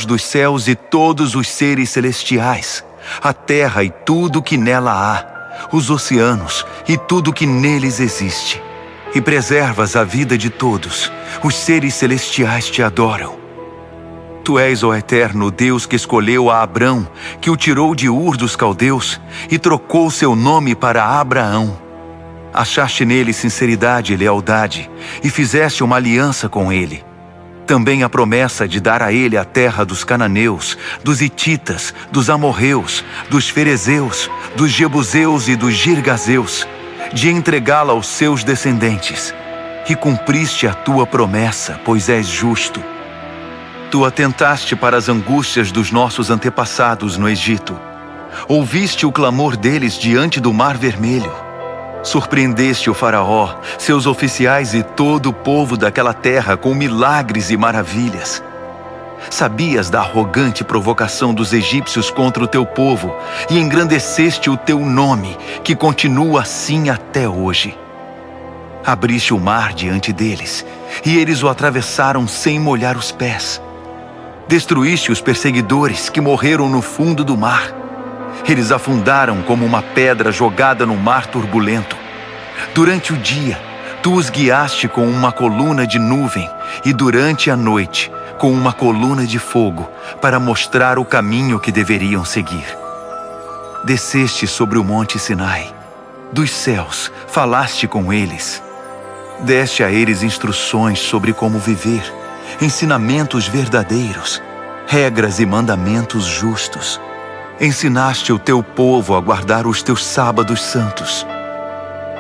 dos céus e todos os seres celestiais, a terra e tudo que nela há, os oceanos e tudo que neles existe. E preservas a vida de todos, os seres celestiais te adoram. Tu és, ó Eterno, Deus que escolheu a Abrão, que o tirou de Ur dos Caldeus e trocou seu nome para Abraão. Achaste nele sinceridade e lealdade e fizeste uma aliança com ele. Também a promessa de dar a ele a terra dos cananeus, dos hititas, dos amorreus, dos ferezeus, dos jebuseus e dos girgazeus, de entregá-la aos seus descendentes. E cumpriste a tua promessa, pois és justo. Tu atentaste para as angústias dos nossos antepassados no Egito. Ouviste o clamor deles diante do Mar Vermelho. Surpreendeste o faraó, seus oficiais e todo o povo daquela terra com milagres e maravilhas. Sabias da arrogante provocação dos egípcios contra o teu povo e engrandeceste o teu nome, que continua assim até hoje. Abriste o mar diante deles, e eles o atravessaram sem molhar os pés. Destruíste os perseguidores que morreram no fundo do mar. Eles afundaram como uma pedra jogada no mar turbulento. Durante o dia, tu os guiaste com uma coluna de nuvem e durante a noite, com uma coluna de fogo, para mostrar o caminho que deveriam seguir. Desceste sobre o monte Sinai. Dos céus, falaste com eles. Deste a eles instruções sobre como viver, ensinamentos verdadeiros, regras e mandamentos justos. Ensinaste o teu povo a guardar os teus sábados santos.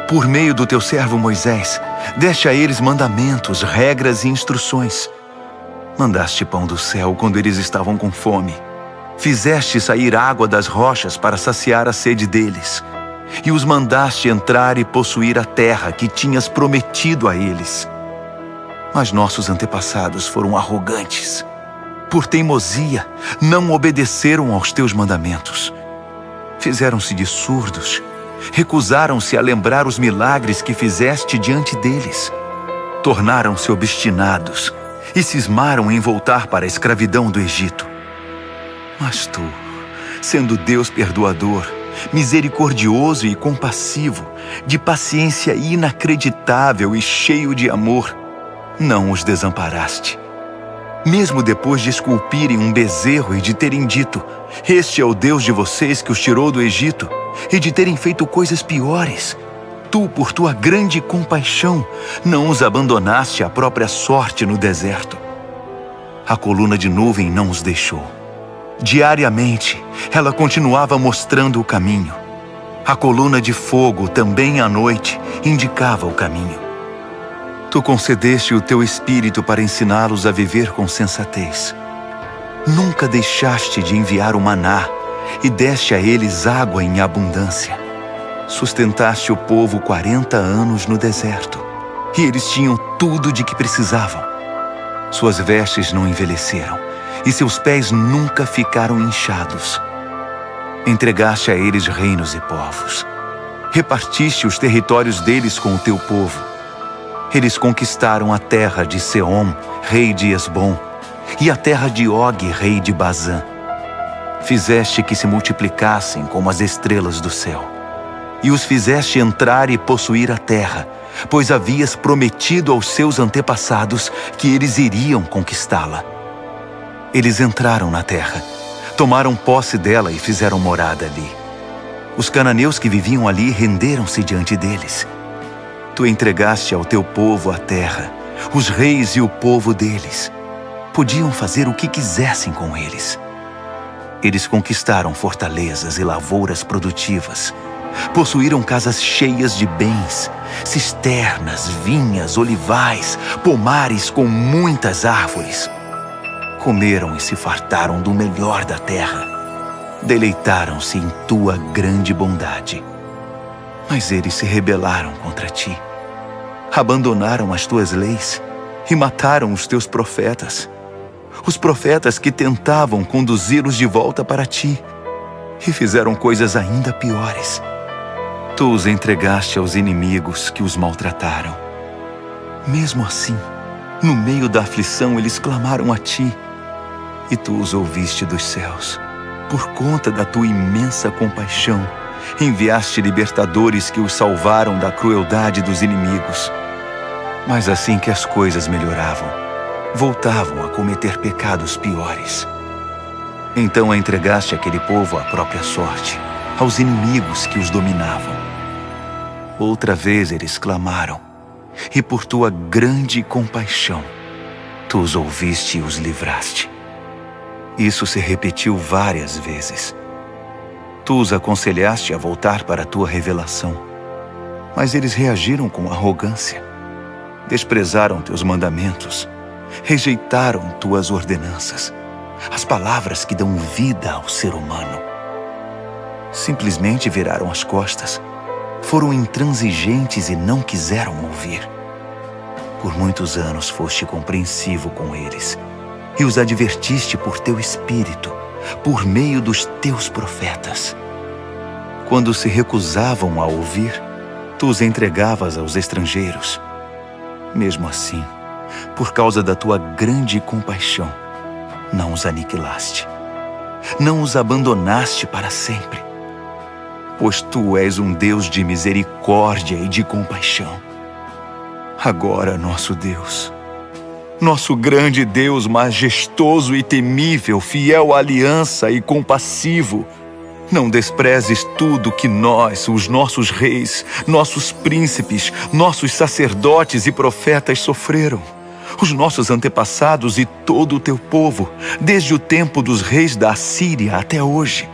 Por meio do teu servo Moisés, deste a eles mandamentos, regras e instruções. Mandaste pão do céu quando eles estavam com fome. Fizeste sair água das rochas para saciar a sede deles. E os mandaste entrar e possuir a terra que tinhas prometido a eles. Mas nossos antepassados foram arrogantes. Por teimosia, não obedeceram aos teus mandamentos. Fizeram-se de surdos, recusaram-se a lembrar os milagres que fizeste diante deles. Tornaram-se obstinados e cismaram em voltar para a escravidão do Egito. Mas tu, sendo Deus perdoador, misericordioso e compassivo, de paciência inacreditável e cheio de amor, não os desamparaste. Mesmo depois de esculpirem um bezerro e de terem dito: "Este é o Deus de vocês que os tirou do Egito", e de terem feito coisas piores, tu, por tua grande compaixão, não os abandonaste à própria sorte no deserto. A coluna de nuvem não os deixou. Diariamente, ela continuava mostrando o caminho. A coluna de fogo, também à noite, indicava o caminho. Tu concedeste o teu espírito para ensiná-los a viver com sensatez. Nunca deixaste de enviar o maná e deste a eles água em abundância. Sustentaste o povo 40 anos no deserto, e eles tinham tudo de que precisavam. Suas vestes não envelheceram, e seus pés nunca ficaram inchados. Entregaste a eles reinos e povos. Repartiste os territórios deles com o teu povo. Eles conquistaram a terra de Seom, rei de Esbom, e a terra de Og, rei de Bazã. Fizeste que se multiplicassem como as estrelas do céu, e os fizeste entrar e possuir a terra, pois havias prometido aos seus antepassados que eles iriam conquistá-la. Eles entraram na terra, tomaram posse dela e fizeram morada ali. Os cananeus que viviam ali renderam-se diante deles. Tu entregaste ao teu povo a terra, os reis e o povo deles. Podiam fazer o que quisessem com eles. Eles conquistaram fortalezas e lavouras produtivas. Possuíram casas cheias de bens, cisternas, vinhas, olivais, pomares com muitas árvores. Comeram e se fartaram do melhor da terra. deleitaram-se em tua grande bondade. Mas eles se rebelaram contra ti, abandonaram as tuas leis e mataram os teus profetas, os profetas que tentavam conduzi-los de volta para ti, e fizeram coisas ainda piores. Tu os entregaste aos inimigos que os maltrataram. Mesmo assim, no meio da aflição, eles clamaram a ti, e tu os ouviste dos céus. Por conta da tua imensa compaixão, enviaste libertadores que os salvaram da crueldade dos inimigos. Mas assim que as coisas melhoravam, voltavam a cometer pecados piores. Então entregaste aquele povo à própria sorte, aos inimigos que os dominavam. Outra vez eles clamaram, e por tua grande compaixão, tu os ouviste e os livraste. Isso se repetiu várias vezes. Tu os aconselhaste a voltar para a tua revelação, mas eles reagiram com arrogância. Desprezaram teus mandamentos, rejeitaram tuas ordenanças, as palavras que dão vida ao ser humano. Simplesmente viraram as costas, foram intransigentes e não quiseram ouvir. Por muitos anos foste compreensivo com eles e os advertiste por teu espírito, por meio dos teus profetas. Quando se recusavam a ouvir, tu os entregavas aos estrangeiros. Mesmo assim, por causa da tua grande compaixão, não os aniquilaste, não os abandonaste para sempre, pois tu és um Deus de misericórdia e de compaixão. Agora, nosso Deus, nosso grande Deus majestoso e temível, fiel à aliança e compassivo, não desprezes tudo que nós, os nossos reis, nossos príncipes, nossos sacerdotes e profetas sofreram, os nossos antepassados e todo o teu povo, desde o tempo dos reis da Assíria até hoje.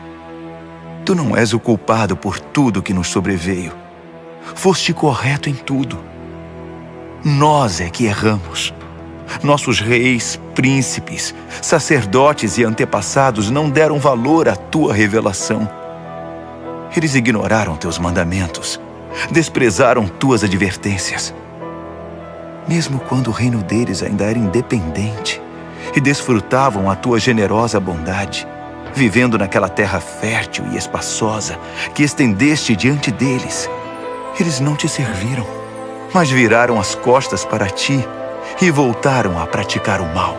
Tu não és o culpado por tudo que nos sobreveio. Foste correto em tudo. Nós é que erramos. Nossos reis, príncipes, sacerdotes e antepassados não deram valor à tua revelação. Eles ignoraram teus mandamentos, desprezaram tuas advertências. Mesmo quando o reino deles ainda era independente e desfrutavam a tua generosa bondade, vivendo naquela terra fértil e espaçosa que estendeste diante deles, eles não te serviram, mas viraram as costas para ti e voltaram a praticar o mal.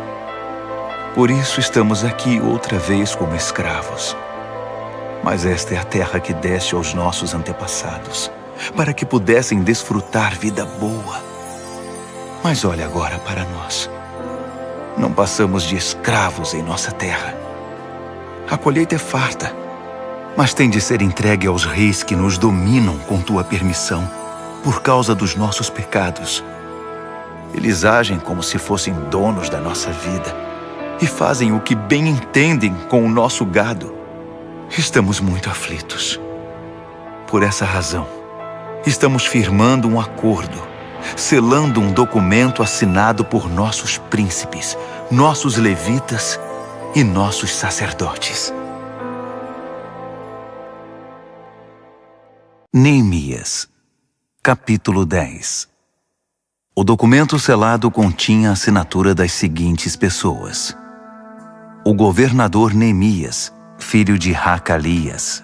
Por isso estamos aqui outra vez como escravos. Mas esta é a terra que deste aos nossos antepassados, para que pudessem desfrutar vida boa. Mas olha agora para nós. Não passamos de escravos em nossa terra. A colheita é farta, mas tem de ser entregue aos reis que nos dominam com tua permissão, por causa dos nossos pecados. Eles agem como se fossem donos da nossa vida e fazem o que bem entendem com o nosso gado. Estamos muito aflitos. Por essa razão, estamos firmando um acordo, selando um documento assinado por nossos príncipes, nossos levitas e nossos sacerdotes. Neemias, capítulo 10. O documento selado continha a assinatura das seguintes pessoas: o governador Neemias, filho de Hacalias;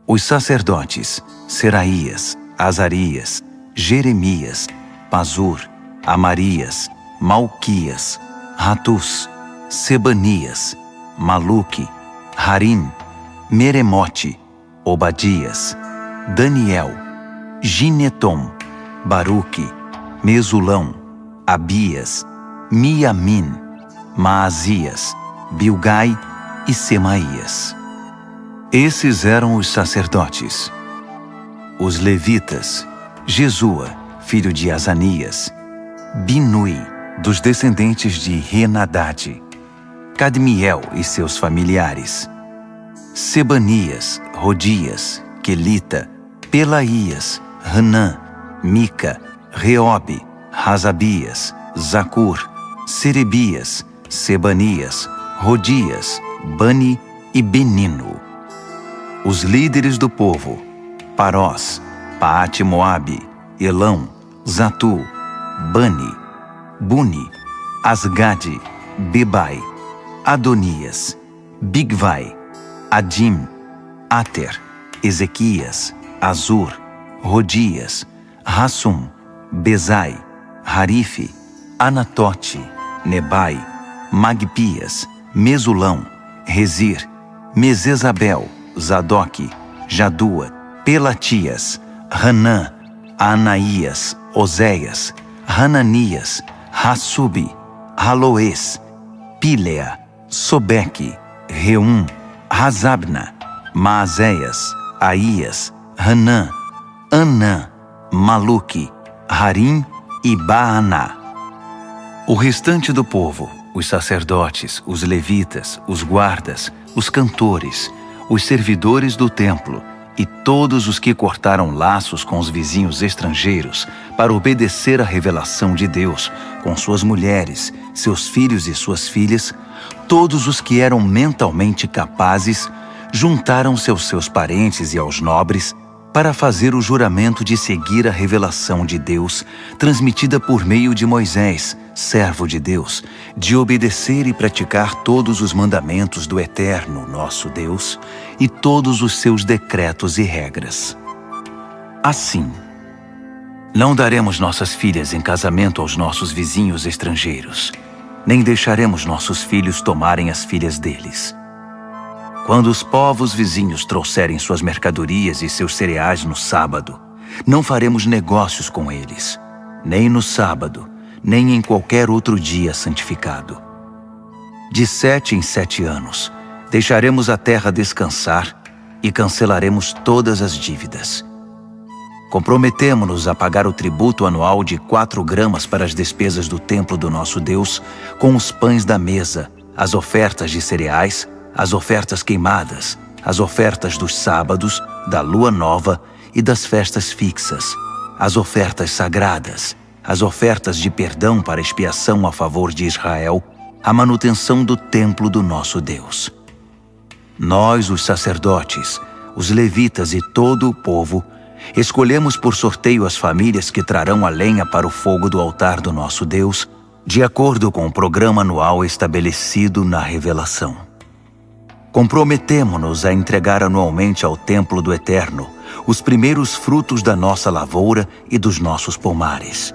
os sacerdotes Seraías, Azarias, Jeremias, Pazur, Amarias, Malquias, Ratus, Sebanias, Maluque, Harim, Meremote, Obadias, Daniel, Ginetom, Baruque, Mesulão, Abias, Miamin, Maasias, Bilgai e Semaías. Esses eram os sacerdotes. Os levitas: Jesua, filho de Azanias; Binui, dos descendentes de Henadade; Cadmiel e seus familiares; Sebanias, Rodias, Quelita, Pelaías, Hanã, Mica, Reobe, Razabias, Zacur, Serebias, Sebanias, Rodias, Bani e Benino. Os líderes do povo: Parós, Paate-Moabe, Elão, Zatu, Bani, Buni, Asgade, Bebai, Adonias, Bigvai, Adim, Ater, Ezequias, Azur, Rodias, Rassum, Bezai, Harife, Anatote, Nebai, Magpias, Mesulão, Rezir, Mesesabel, Zadok, Jadua, Pelatias, Hanã, Anaías, Oséias, Hananias, Hassubi, Haloes, Pílea, Sobeque, Reum, Razabna, Maazéias, Aías, Hanã, Anã, Maluque, Harim e Baaná. O restante do povo, os sacerdotes, os levitas, os guardas, os cantores, os servidores do templo e todos os que cortaram laços com os vizinhos estrangeiros para obedecer à revelação de Deus, com suas mulheres, seus filhos e suas filhas, todos os que eram mentalmente capazes, juntaram-se aos seus parentes e aos nobres para fazer o juramento de seguir a revelação de Deus, transmitida por meio de Moisés, servo de Deus, de obedecer e praticar todos os mandamentos do Eterno, nosso Deus, e todos os seus decretos e regras. Assim, não daremos nossas filhas em casamento aos nossos vizinhos estrangeiros, nem deixaremos nossos filhos tomarem as filhas deles. Quando os povos vizinhos trouxerem suas mercadorias e seus cereais no sábado, não faremos negócios com eles, nem no sábado, nem em qualquer outro dia santificado. De 7 em 7 anos, deixaremos a terra descansar e cancelaremos todas as dívidas. Comprometemo-nos a pagar o tributo anual de 4 gramas para as despesas do templo do nosso Deus, com os pães da mesa, as ofertas de cereais, as ofertas queimadas, as ofertas dos sábados, da lua nova e das festas fixas, as ofertas sagradas, as ofertas de perdão para expiação a favor de Israel, a manutenção do templo do nosso Deus. Nós, os sacerdotes, os levitas e todo o povo, escolhemos por sorteio as famílias que trarão a lenha para o fogo do altar do nosso Deus, de acordo com o programa anual estabelecido na revelação. Comprometemo-nos a entregar anualmente ao templo do Eterno os primeiros frutos da nossa lavoura e dos nossos pomares,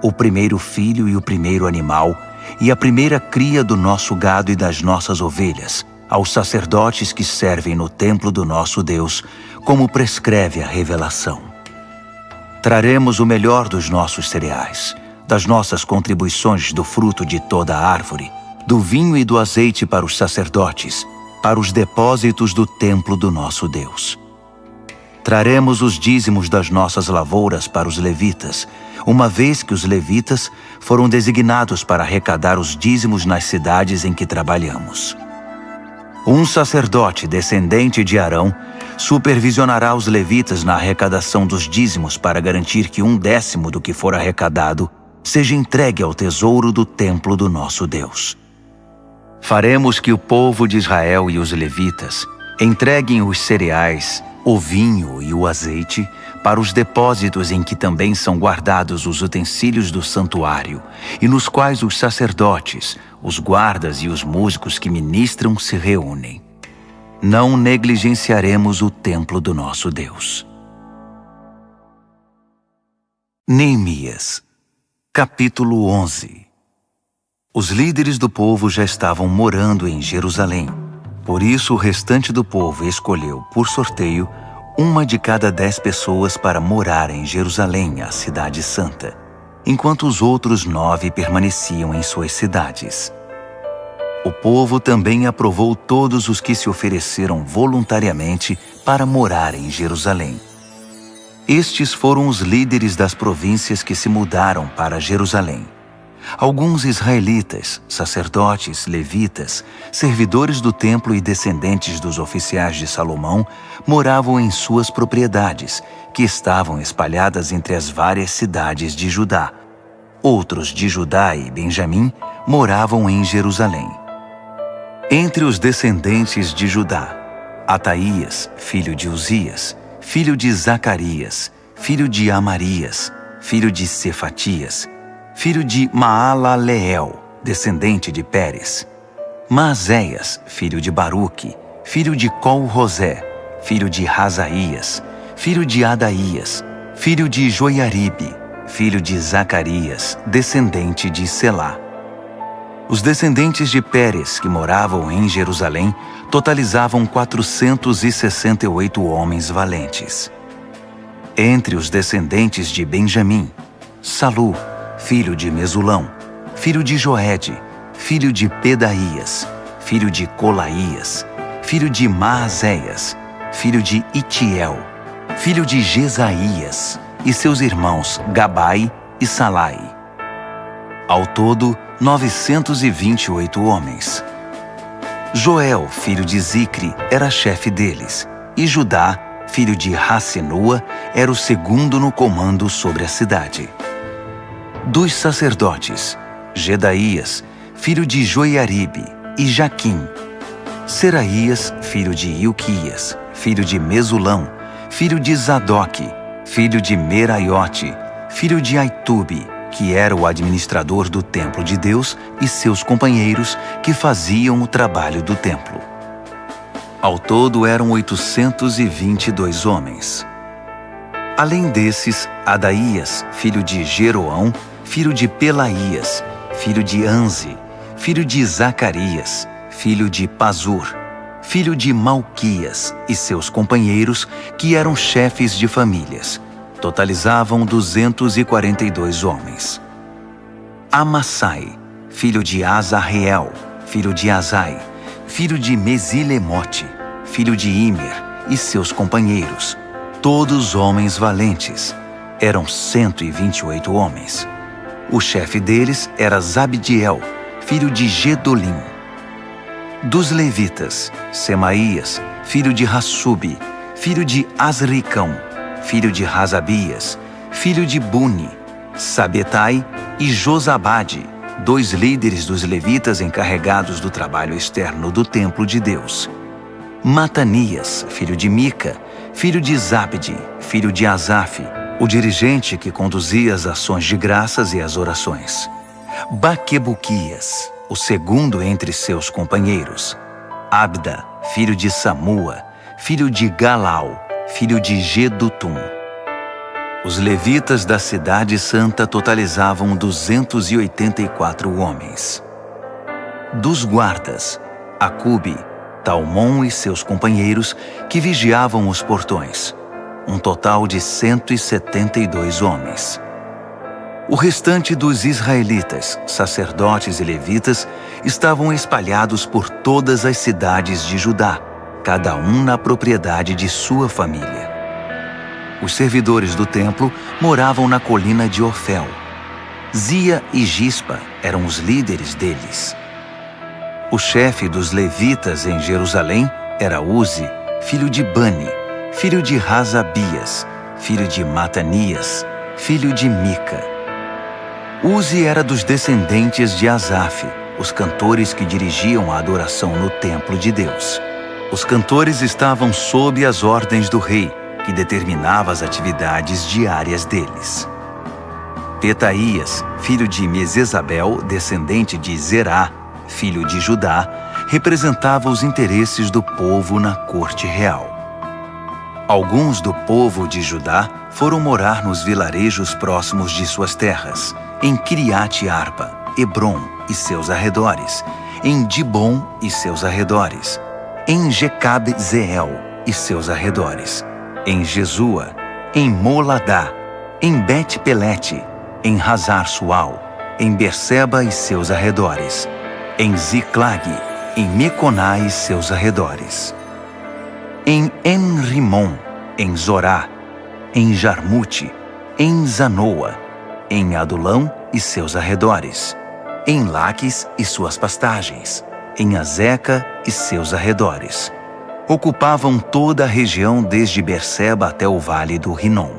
o primeiro filho e o primeiro animal, e a primeira cria do nosso gado e das nossas ovelhas, aos sacerdotes que servem no templo do nosso Deus, como prescreve a revelação. Traremos o melhor dos nossos cereais, das nossas contribuições do fruto de toda a árvore, do vinho e do azeite para os sacerdotes, para os depósitos do templo do nosso Deus. Traremos os dízimos das nossas lavouras para os levitas, uma vez que os levitas foram designados para arrecadar os dízimos nas cidades em que trabalhamos. Um sacerdote descendente de Arão supervisionará os levitas na arrecadação dos dízimos para garantir que 1/10 do que for arrecadado seja entregue ao tesouro do templo do nosso Deus. Faremos que o povo de Israel e os levitas entreguem os cereais, o vinho e o azeite para os depósitos em que também são guardados os utensílios do santuário e nos quais os sacerdotes, os guardas e os músicos que ministram se reúnem. Não negligenciaremos o templo do nosso Deus. Neemias, capítulo 11. Os líderes do povo já estavam morando em Jerusalém. Por isso, o restante do povo escolheu, por sorteio, 1 de cada 10 pessoas para morar em Jerusalém, a cidade santa, enquanto os outros 9 permaneciam em suas cidades. O povo também aprovou todos os que se ofereceram voluntariamente para morar em Jerusalém. Estes foram os líderes das províncias que se mudaram para Jerusalém. Alguns israelitas, sacerdotes, levitas, servidores do templo e descendentes dos oficiais de Salomão moravam em suas propriedades, que estavam espalhadas entre as várias cidades de Judá. Outros de Judá e Benjamim moravam em Jerusalém. Entre os descendentes de Judá, Ataías, filho de Uzias, filho de Zacarias, filho de Amarias, filho de Cefatias, filho de Maalaleel, descendente de Pérez. Maazéias, filho de Baruque, filho de Col-Rosé, filho de Razaías, filho de Adaías, filho de Joiaribe, filho de Zacarias, descendente de Selá. Os descendentes de Pérez, que moravam em Jerusalém, totalizavam 468 homens valentes. Entre os descendentes de Benjamim, Salu, filho de Mesulão, filho de Joede, filho de Pedaías, filho de Colaías, filho de Maazéias, filho de Itiel, filho de Jesaías, e seus irmãos Gabai e Salai. Ao todo, 928 homens. Joel, filho de Zicre, era chefe deles, e Judá, filho de Rassenua, era o segundo no comando sobre a cidade. Dos sacerdotes, Gedaías, filho de Joiaribe, e Jaquim. Seraías, filho de Ilquias, filho de Mesulão, filho de Zadoque, filho de Meraiote, filho de Aitube, que era o administrador do templo de Deus, e seus companheiros que faziam o trabalho do templo. Ao todo eram 822 homens. Além desses, Adaías, filho de Jeroão, filho de Pelaías, filho de Anze, filho de Zacarias, filho de Pazur, filho de Malquias, e seus companheiros, que eram chefes de famílias, totalizavam 242 homens. Amassai, filho de Azarreel, filho de Azai, filho de Mesilemote, filho de Imer, e seus companheiros, todos homens valentes, eram 128 homens. O chefe deles era Zabdiel, filho de Gedolim. Dos levitas, Semaías, filho de Hassube, filho de Azricão, filho de Razabias, filho de Buni, Sabetai e Josabade, 2 líderes dos levitas encarregados do trabalho externo do templo de Deus. Matanias, filho de Mica, filho de Zabde, filho de Asaf, o dirigente que conduzia as ações de graças e as orações. Baquebuquias, o segundo entre seus companheiros. Abda, filho de Samua, filho de Galau, filho de Gedutum. Os levitas da cidade santa totalizavam 284 homens. Dos guardas, Acube, Talmon e seus companheiros que vigiavam os portões, um total de 172 homens. O restante dos israelitas, sacerdotes e levitas, estavam espalhados por todas as cidades de Judá, cada um na propriedade de sua família. Os servidores do templo moravam na colina de Ofel. Zia e Gispa eram os líderes deles. O chefe dos levitas em Jerusalém era Uzi, filho de Bani, filho de Razabias, filho de Matanias, filho de Mica. Uzi era dos descendentes de Asaf, os cantores que dirigiam a adoração no templo de Deus. Os cantores estavam sob as ordens do rei, que determinava as atividades diárias deles. Petaías, filho de Mesesabel, descendente de Zerá, filho de Judá, representava os interesses do povo na corte real. Alguns do povo de Judá foram morar nos vilarejos próximos de suas terras, em Kiriat-Arba, Hebrom e seus arredores, em Dibom e seus arredores, em Jecab-Zeel e seus arredores, em Jesua, em Moladá, em Bet-Pelete, em Hazar-Sual, em Berseba e seus arredores, em Ziclag, em Meconá e seus arredores, em En-Rimon, em Zorá, em Jarmute, em Zanoa, em Adulão e seus arredores, em Laques e suas pastagens, em Azeca e seus arredores. Ocupavam toda a região desde Berseba até o vale do Rinom.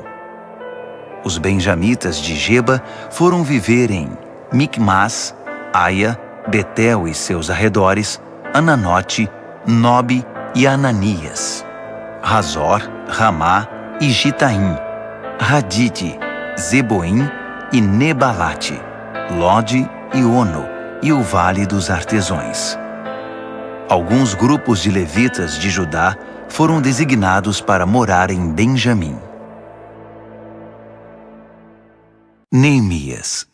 Os benjamitas de Geba foram viver em Micmas, Aia, Betel e seus arredores, Ananote, Nobe e Ananias, Razor, Ramá e Gitaim, Hadide, Zeboim e Nebalate, Lode e Ono e o Vale dos Artesões. Alguns grupos de levitas de Judá foram designados para morar em Benjamim. Neemias,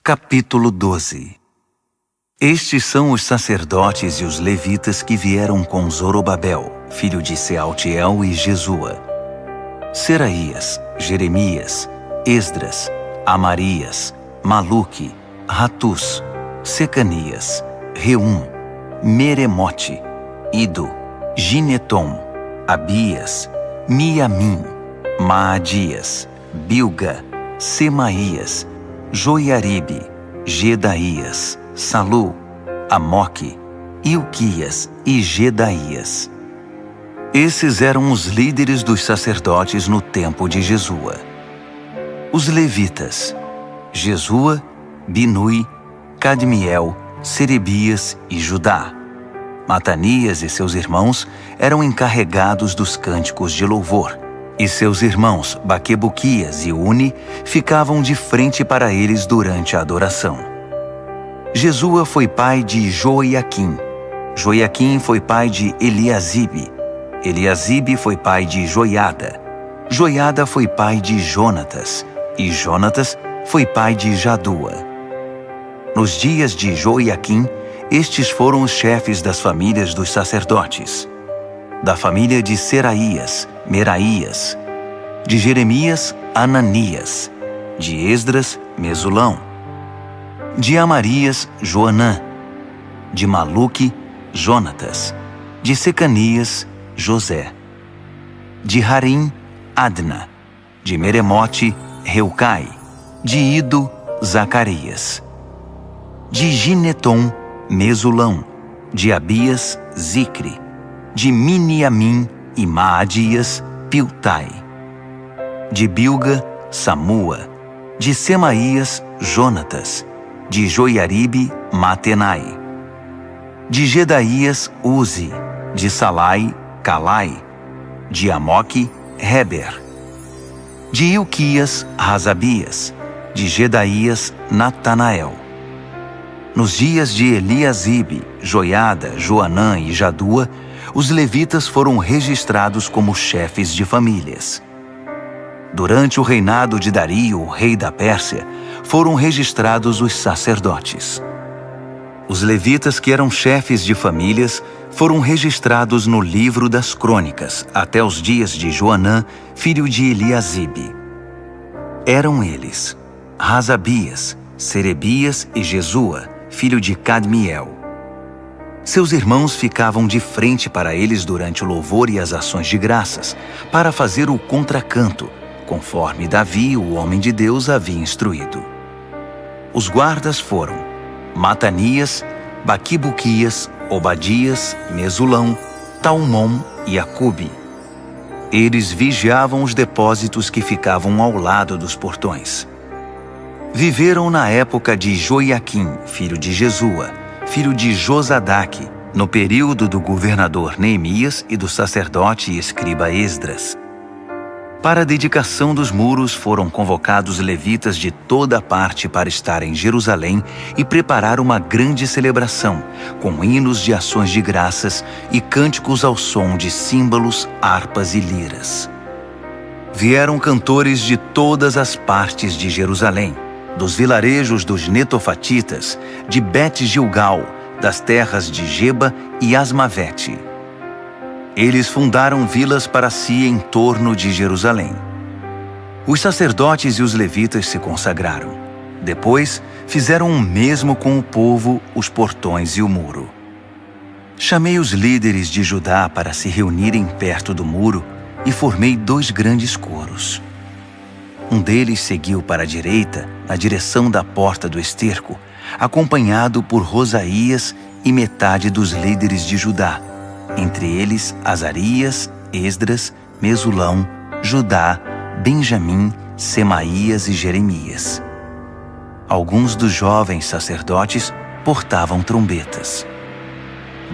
capítulo 12. Estes são os sacerdotes e os levitas que vieram com Zorobabel, filho de Sealtiel, e Jesua: Seraías, Jeremias, Esdras, Amarias, Maluque, Ratus, Secanias, Reum, Meremote, Ido, Ginetom, Abias, Miamim, Maadias, Bilga, Semaías, Joiaribe, Gedaías, Salu, Amoque, Ilquias e Gedaías. Esses eram os líderes dos sacerdotes no tempo de Jesua. Os levitas: Jesua, Binui, Cadmiel, Serebias e Judá. Matanias e seus irmãos eram encarregados dos cânticos de louvor, e seus irmãos Baquebuquias e Uni ficavam de frente para eles durante a adoração. Jesua foi pai de Joiaquim. Joiaquim foi pai de Eliasibe. Eliasibe foi pai de Joiada. Joiada foi pai de Jonatas. E Jonatas foi pai de Jadua. Nos dias de Joiaquim, estes foram os chefes das famílias dos sacerdotes: da família de Seraías, Meraías; de Jeremias, Ananias; de Esdras, Mesulão; de Amarias, Joanã; de Maluque, Jonatas; de Secanias, José; de Harim, Adna; de Meremote, Reucai; de Ido, Zacarias; de Ginetom, Mesulão; de Abias, Zicre; de Miniamim e Maadias, Piltai; de Bilga, Samua; de Semaías, Jonatas; de Joiaribe, Matenai; de Gedaías, Uzi; de Salai, Calai; de Amoque, Heber; de Ilquias, Razabias; de Gedaías, Natanael. Nos dias de Eliasibe, Joiada, Joanã e Jadua, os levitas foram registrados como chefes de famílias. Durante o reinado de Dario, o rei da Pérsia, foram registrados os sacerdotes. Os levitas que eram chefes de famílias foram registrados no livro das crônicas até os dias de Joanã, filho de Eliasibe. Eram eles Razabias, Serebias e Jesua, filho de Cadmiel. Seus irmãos ficavam de frente para eles durante o louvor e as ações de graças, para fazer o contracanto, conforme Davi, o homem de Deus, havia instruído. Os guardas foram Matanias, Baquibuquias, Obadias, Mesulão, Talmom e Acube. Eles vigiavam os depósitos que ficavam ao lado dos portões. Viveram na época de Joiaquim, filho de Jesua, filho de Josadaque, no período do governador Neemias e do sacerdote e escriba Esdras. Para a dedicação dos muros foram convocados levitas de toda parte para estar em Jerusalém e preparar uma grande celebração, com hinos de ações de graças e cânticos ao som de símbolos, harpas e liras. Vieram cantores de todas as partes de Jerusalém, dos vilarejos dos netofatitas, de Bet-Gilgal, das terras de Geba e Asmavete. Eles fundaram vilas para si em torno de Jerusalém. Os sacerdotes e os levitas se consagraram. Depois, fizeram o mesmo com o povo, os portões e o muro. Chamei os líderes de Judá para se reunirem perto do muro e formei 2 grandes coros. Um deles seguiu para a direita, na direção da porta do esterco, acompanhado por Rosaías e metade dos líderes de Judá, entre eles Azarias, Esdras, Mesulão, Judá, Benjamim, Semaías e Jeremias. Alguns dos jovens sacerdotes portavam trombetas.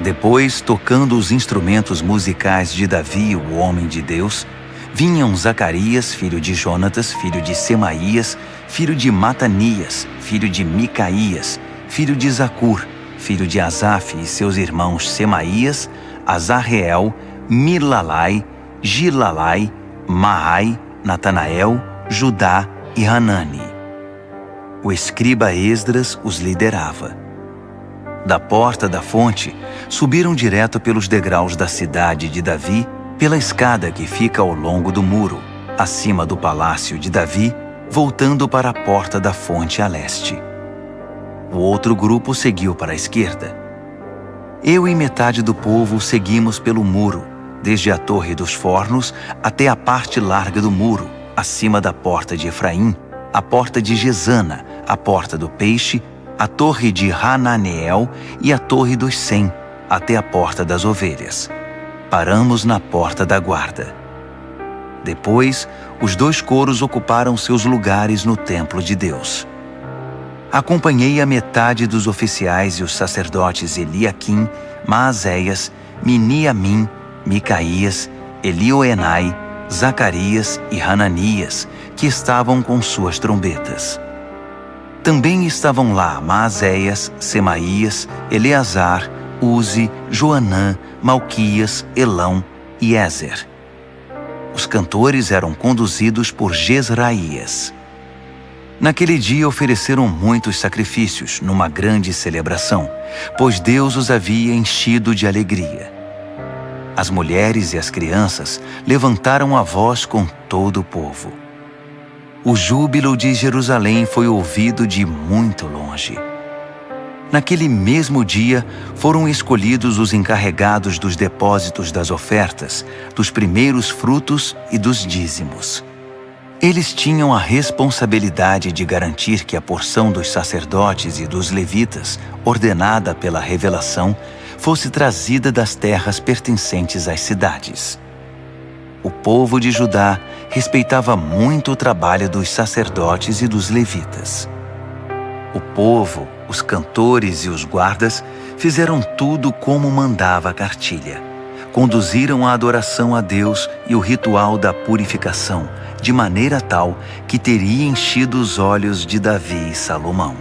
Depois, tocando os instrumentos musicais de Davi, o homem de Deus, vinham Zacarias, filho de Jonatas, filho de Semaías, filho de Matanias, filho de Micaías, filho de Zacur, filho de Asaf, e seus irmãos Semaías, Azarreel, Milalai, Gilalai, Maai, Natanael, Judá e Hanani. O escriba Esdras os liderava. Da porta da fonte, subiram direto pelos degraus da cidade de Davi, pela escada que fica ao longo do muro, acima do palácio de Davi, voltando para a porta da fonte a leste. O outro grupo seguiu para a esquerda. Eu e metade do povo seguimos pelo muro, desde a Torre dos Fornos até a parte larga do muro, acima da porta de Efraim, a porta de Gesana, a porta do Peixe, a torre de Hananeel e a torre dos 100, até a porta das ovelhas. Paramos na porta da guarda. Depois, os 2 coros ocuparam seus lugares no templo de Deus. Acompanhei a metade dos oficiais e os sacerdotes Eliaquim, Maazéias, Miniamim, Micaías, Elioenai, Zacarias e Hananias, que estavam com suas trombetas. Também estavam lá Maazéias, Semaías, Eleazar, Uzi, Joanã, Malquias, Elão e Ézer. Os cantores eram conduzidos por Jezraías. Naquele dia ofereceram muitos sacrifícios numa grande celebração, pois Deus os havia enchido de alegria. As mulheres e as crianças levantaram a voz com todo o povo. O júbilo de Jerusalém foi ouvido de muito longe. Naquele mesmo dia foram escolhidos os encarregados dos depósitos das ofertas, dos primeiros frutos e dos dízimos. Eles tinham a responsabilidade de garantir que a porção dos sacerdotes e dos levitas, ordenada pela revelação, fosse trazida das terras pertencentes às cidades. O povo de Judá respeitava muito o trabalho dos sacerdotes e dos levitas. O povo, os cantores e os guardas fizeram tudo como mandava a cartilha. Conduziram a adoração a Deus e o ritual da purificação, de maneira tal que teria enchido os olhos de Davi e Salomão.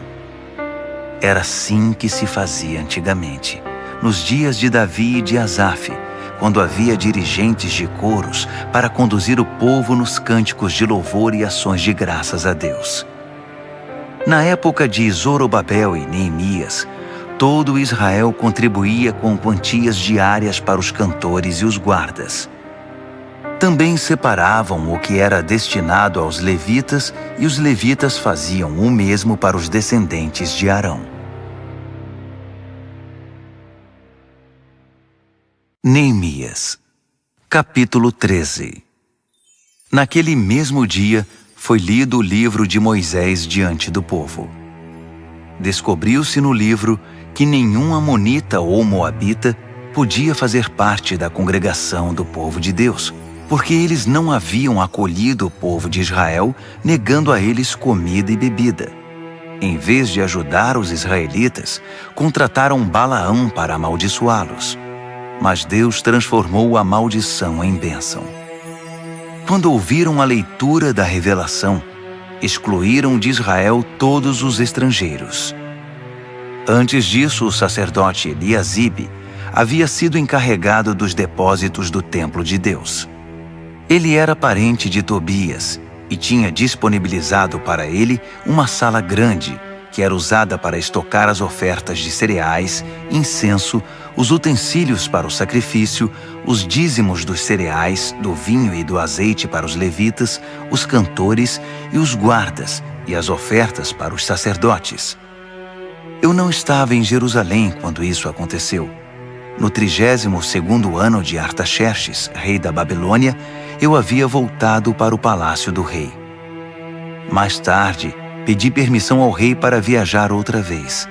Era assim que se fazia antigamente, nos dias de Davi e de Asaf, quando havia dirigentes de coros para conduzir o povo nos cânticos de louvor e ações de graças a Deus. Na época de Zorobabel e Neemias, todo Israel contribuía com quantias diárias para os cantores e os guardas. Também separavam o que era destinado aos levitas e os levitas faziam o mesmo para os descendentes de Arão. Neemias, capítulo 13. Naquele mesmo dia, foi lido o livro de Moisés diante do povo. Descobriu-se no livro que nenhum amonita ou moabita podia fazer parte da congregação do povo de Deus, porque eles não haviam acolhido o povo de Israel, negando a eles comida e bebida. Em vez de ajudar os israelitas, contrataram Balaão para amaldiçoá-los. Mas Deus transformou a maldição em bênção. Quando ouviram a leitura da revelação, excluíram de Israel todos os estrangeiros. Antes disso, o sacerdote Eliasibe havia sido encarregado dos depósitos do templo de Deus. Ele era parente de Tobias e tinha disponibilizado para ele uma sala grande, que era usada para estocar as ofertas de cereais, incenso, os utensílios para o sacrifício, os dízimos dos cereais, do vinho e do azeite para os levitas, os cantores e os guardas, e as ofertas para os sacerdotes. Eu não estava em Jerusalém quando isso aconteceu. No 32º ano de Artaxerxes, rei da Babilônia, eu havia voltado para o palácio do rei. Mais tarde, pedi permissão ao rei para viajar outra vez.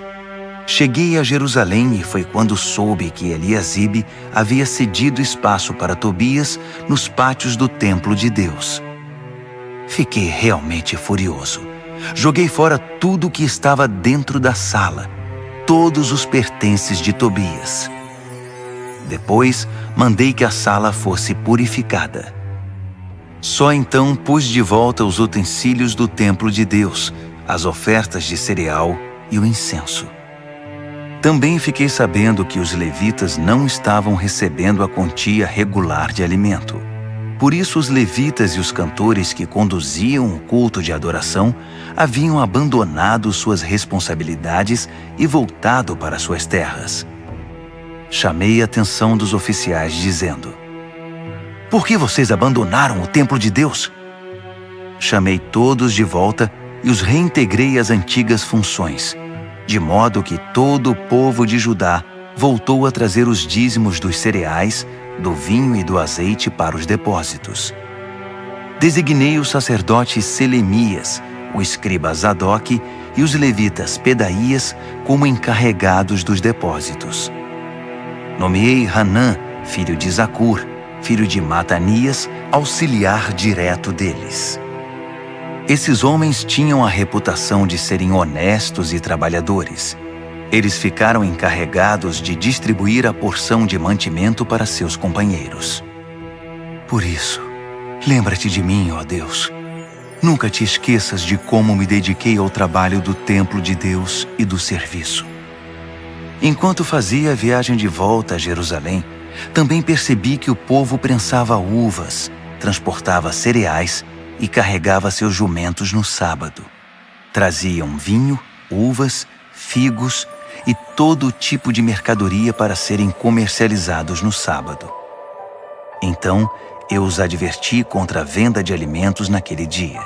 Cheguei a Jerusalém e foi quando soube que Eliasibe havia cedido espaço para Tobias nos pátios do templo de Deus. Fiquei realmente furioso. Joguei fora tudo o que estava dentro da sala, todos os pertences de Tobias. Depois, mandei que a sala fosse purificada. Só então pus de volta os utensílios do templo de Deus, as ofertas de cereal e o incenso. Também fiquei sabendo que os levitas não estavam recebendo a quantia regular de alimento. Por isso os levitas e os cantores que conduziam o culto de adoração haviam abandonado suas responsabilidades e voltado para suas terras. Chamei a atenção dos oficiais dizendo: "Por que vocês abandonaram o templo de Deus?" Chamei todos de volta e os reintegrei às antigas funções, de modo que todo o povo de Judá voltou a trazer os dízimos dos cereais, do vinho e do azeite para os depósitos. Designei o sacerdote Selemias, o escriba Zadok e os levitas Pedaías como encarregados dos depósitos. Nomeei Hanã, filho de Zacur, filho de Matanias, auxiliar direto deles. Esses homens tinham a reputação de serem honestos e trabalhadores. Eles ficaram encarregados de distribuir a porção de mantimento para seus companheiros. Por isso, lembra-te de mim, ó Deus. Nunca te esqueças de como me dediquei ao trabalho do templo de Deus e do serviço. Enquanto fazia a viagem de volta a Jerusalém, também percebi que o povo prensava uvas, transportava cereais e carregava seus jumentos no sábado. Traziam vinho, uvas, figos e todo tipo de mercadoria para serem comercializados no sábado. Então, eu os adverti contra a venda de alimentos naquele dia.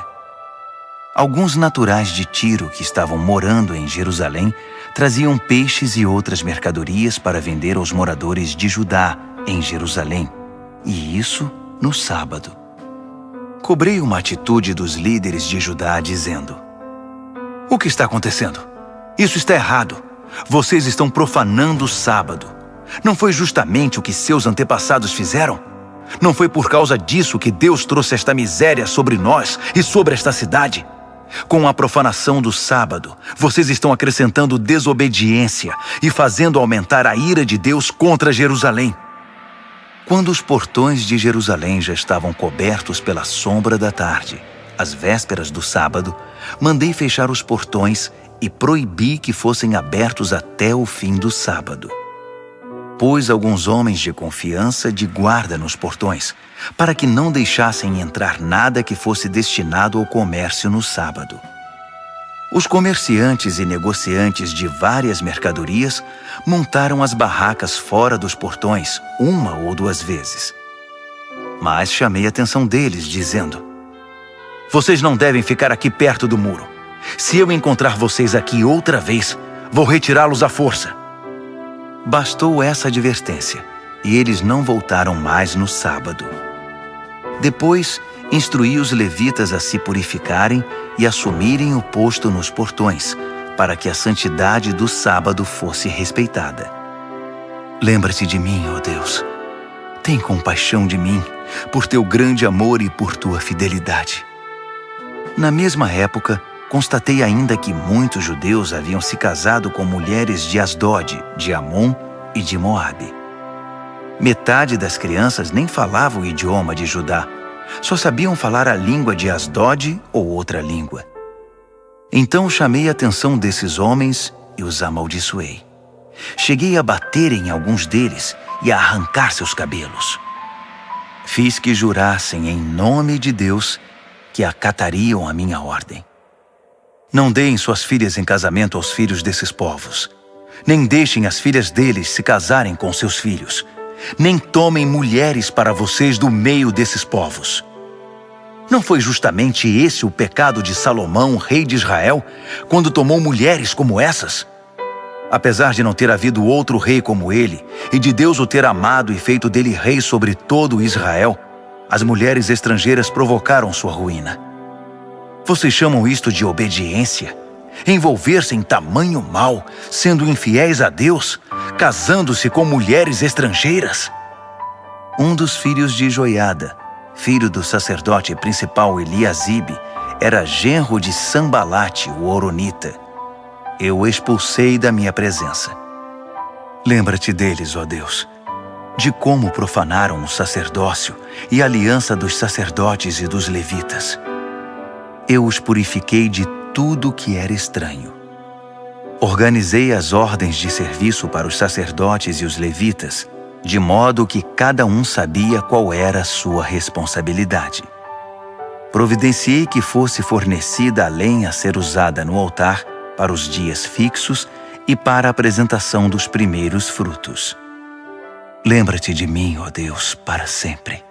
Alguns naturais de Tiro que estavam morando em Jerusalém traziam peixes e outras mercadorias para vender aos moradores de Judá em Jerusalém, e isso no sábado. Cobrei uma atitude dos líderes de Judá dizendo: "O que está acontecendo? Isso está errado. Vocês estão profanando o sábado. Não foi justamente o que seus antepassados fizeram? Não foi por causa disso que Deus trouxe esta miséria sobre nós e sobre esta cidade? Com a profanação do sábado, vocês estão acrescentando desobediência e fazendo aumentar a ira de Deus contra Jerusalém." Quando os portões de Jerusalém já estavam cobertos pela sombra da tarde, às vésperas do sábado, mandei fechar os portões e proibi que fossem abertos até o fim do sábado. Pus alguns homens de confiança de guarda nos portões, para que não deixassem entrar nada que fosse destinado ao comércio no sábado. Os comerciantes e negociantes de várias mercadorias montaram as barracas fora dos portões 1 ou 2 vezes. Mas chamei a atenção deles, dizendo: "Vocês não devem ficar aqui perto do muro. Se eu encontrar vocês aqui outra vez, vou retirá-los à força." Bastou essa advertência, e eles não voltaram mais no sábado. Depois, instruí os levitas a se purificarem e assumirem o posto nos portões, para que a santidade do sábado fosse respeitada. Lembra-te de mim, ó Deus. Tem compaixão de mim, por teu grande amor e por tua fidelidade. Na mesma época, constatei ainda que muitos judeus haviam se casado com mulheres de Asdod, de Amon e de Moabe. Metade das crianças nem falava o idioma de Judá, só sabiam falar a língua de Asdod ou outra língua. Então chamei a atenção desses homens e os amaldiçoei. Cheguei a bater em alguns deles e a arrancar seus cabelos. Fiz que jurassem em nome de Deus que acatariam a minha ordem. Não deem suas filhas em casamento aos filhos desses povos. Nem deixem as filhas deles se casarem com seus filhos. Nem tomem mulheres para vocês do meio desses povos. Não foi justamente esse o pecado de Salomão, rei de Israel, quando tomou mulheres como essas? Apesar de não ter havido outro rei como ele, e de Deus o ter amado e feito dele rei sobre todo Israel, as mulheres estrangeiras provocaram sua ruína. Vocês chamam isto de obediência? Envolver-se em tamanho mal, sendo infiéis a Deus, casando-se com mulheres estrangeiras? Um dos filhos de Joiada, filho do sacerdote principal Eliasibe, era genro de Sambalate, o horonita. Eu o expulsei da minha presença. Lembra-te deles, ó Deus. de como profanaram o sacerdócio e a aliança dos sacerdotes e dos levitas. Eu os purifiquei de tudo que era estranho. Organizei as ordens de serviço para os sacerdotes e os levitas, de modo que cada um sabia qual era a sua responsabilidade. Providenciei que fosse fornecida a lenha a ser usada no altar para os dias fixos e para a apresentação dos primeiros frutos. Lembra-te de mim, ó Deus, para sempre.